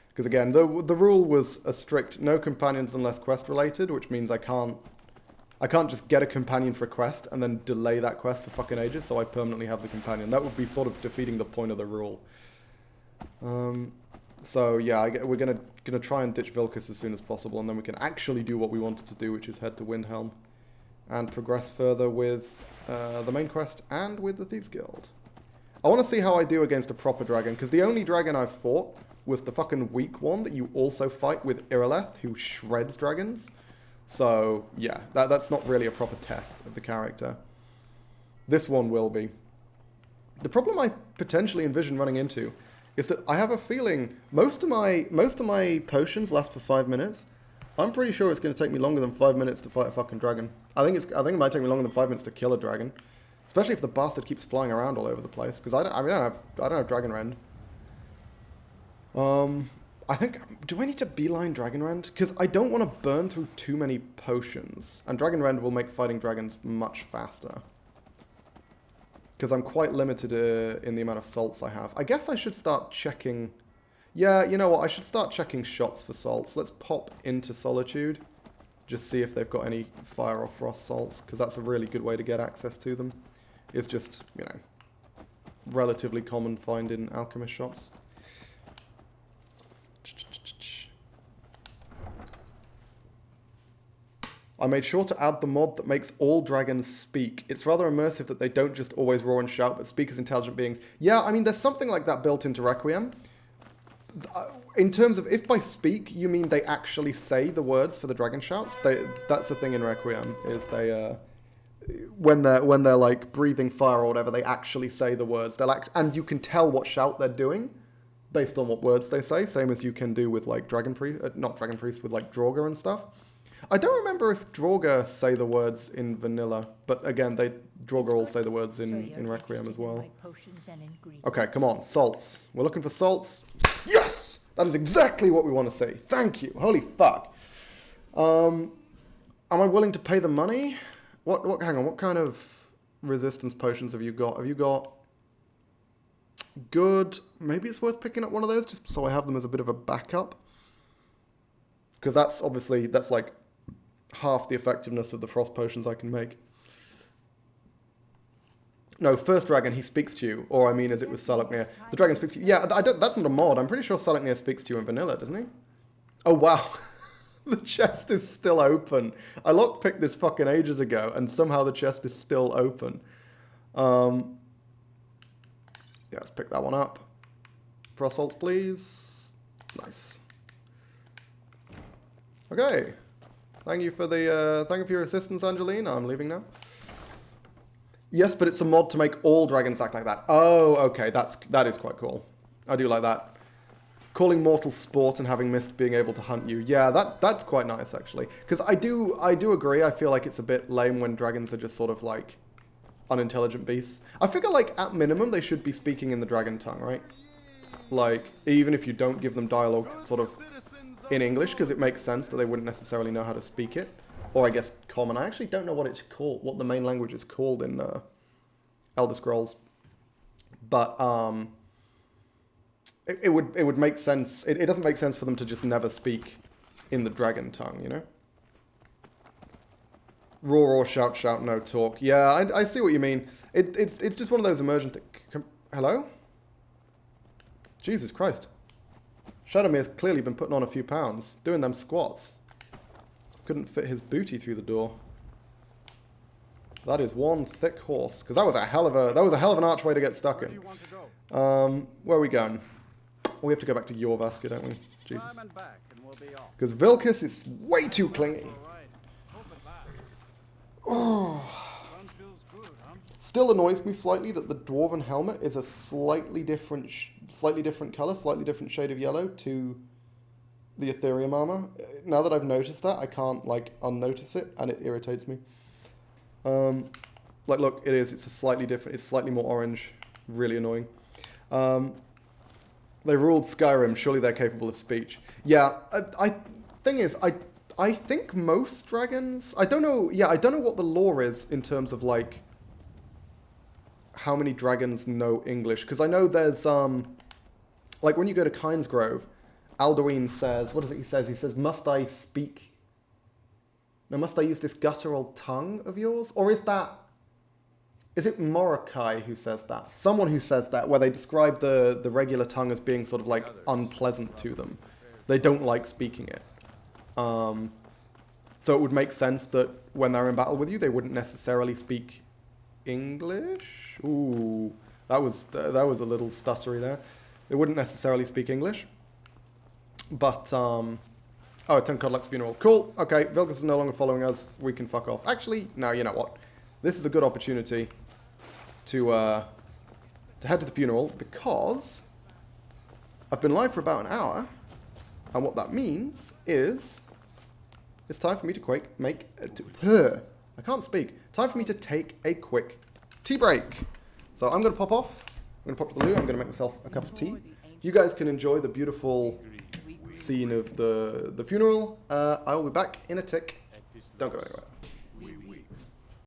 Because again, the rule was a strict no companions unless quest related, which means I can't just get a companion for a quest and then delay that quest for fucking ages, so I permanently have the companion. That would be sort of defeating the point of the rule. So yeah, we're gonna try and ditch Vilcus as soon as possible, and then we can actually do what we wanted to do, which is head to Windhelm and progress further with the main quest and with the Thieves Guild. I want to see how I do against a proper dragon, because the only dragon I've fought was the fucking weak one that you also fight with Irileth, who shreds dragons. So yeah, that's not really a proper test of the character. This one will be. The problem I potentially envision running into is that I have a feeling most of my potions last for 5 minutes. I'm pretty sure it's going to take me longer than 5 minutes to fight a fucking dragon. I think it might take me longer than 5 minutes to kill a dragon, especially if the bastard keeps flying around all over the place. Because I don't have Dragon Rend. I think, do I need to beeline Dragon Rend? Because I don't want to burn through too many potions, and Dragon Rend will make fighting dragons much faster. Because I'm quite limited in the amount of salts I have. I guess I should start checking. Yeah, you know what? I should start checking shops for salts. Let's pop into Solitude, just see if they've got any fire or frost salts, because that's a really good way to get access to them. It's just, you know, relatively common find in alchemist shops. I made sure to add the mod that makes all dragons speak. It's rather immersive that they don't just always roar and shout, but speak as intelligent beings. Yeah, I mean, there's something like that built into Requiem. In terms of, if by speak you mean they actually say the words for the dragon shouts, that's the thing in Requiem, is they, when they're like breathing fire or whatever, they actually say the words. And you can tell what shout they're doing based on what words they say, same as you can do with like not Dragon Priest, with like Draugr and stuff. I don't remember if Draugr say the words in vanilla, but again, Draugr all say the words in Requiem as well. Okay, come on, salts. We're looking for salts. Yes! That is exactly what we want to say. Thank you. Holy fuck. Am I willing to pay the money? Hang on, what kind of resistance potions have you got? Have you got good? Maybe it's worth picking up one of those just so I have them as a bit of a backup. Because that's like half the effectiveness of the frost potions I can make. No, first dragon, he speaks to you. Or I mean, as it was Salaknir. The dragon speaks to you. Yeah, that's not a mod. I'm pretty sure Salaknir speaks to you in vanilla, doesn't he? Oh, wow. The chest is still open. I lockpicked this fucking ages ago, and somehow the chest is still open. Yeah, let's pick that one up. Frost salts, please. Nice. Okay. Thank you for your assistance, Angelina. I'm leaving now. Yes, but it's a mod to make all dragons act like that. Oh, okay. That is quite cool. I do like that. Calling mortals sport and having missed being able to hunt you. Yeah, that's quite nice actually. Because I do agree. I feel like it's a bit lame when dragons are just sort of like unintelligent beasts. I figure like at minimum they should be speaking in the dragon tongue, right? Like even if you don't give them dialogue sort of in English, because it makes sense that they wouldn't necessarily know how to speak it. Or I guess common. I actually don't know what it's called, what the main language is called in Elder Scrolls. But it would make sense. It doesn't make sense for them to just never speak in the dragon tongue, you know? Roar, shout, shout, no talk. Yeah, I see what you mean. It's just one of those emergent... Hello? Jesus Christ. Shadowmere's clearly been putting on a few pounds, doing them squats. Couldn't fit his booty through the door. That is one thick horse, because that was a hell of an archway to get stuck in. Where are we going? We have to go back to Jorvaska, don't we? Jesus. Because Vilcus is way too clingy. Oh. Still annoys me slightly that the dwarven helmet is a slightly different color, slightly different shade of yellow to the Ethereum armor. Now that I've noticed that, I can't like unnotice it, and it irritates me. Like look, it's a slightly different, it's slightly more orange, really annoying. They ruled Skyrim, surely they're capable of speech. Yeah, thing is, I think most dragons, I don't know what the lore is in terms of like how many dragons know English, because I know there's like when you go to Kyne's Grove, Alduin says, what is it he says? He says, must I use this guttural tongue of yours? Or is it Morokai who says that? Someone who says that, where they describe the regular tongue as being sort of like unpleasant to them. They don't like speaking it. So it would make sense that when they're in battle with you, they wouldn't necessarily speak English. Ooh, that was a little stuttery there. They wouldn't necessarily speak English. But, oh, 10 Codlux funeral. Cool. Okay, Vilcus is no longer following us. We can fuck off. Actually, no, you know what? This is a good opportunity to head to the funeral, because I've been live for about an hour, and what that means is it's time for me to I can't speak. Time for me to take a quick tea break. So I'm going to pop off. I'm going to pop to the loo. I'm going to make myself a cup of tea. You guys can enjoy the beautiful scene of the funeral. I will be back in a tick. Don't go anywhere.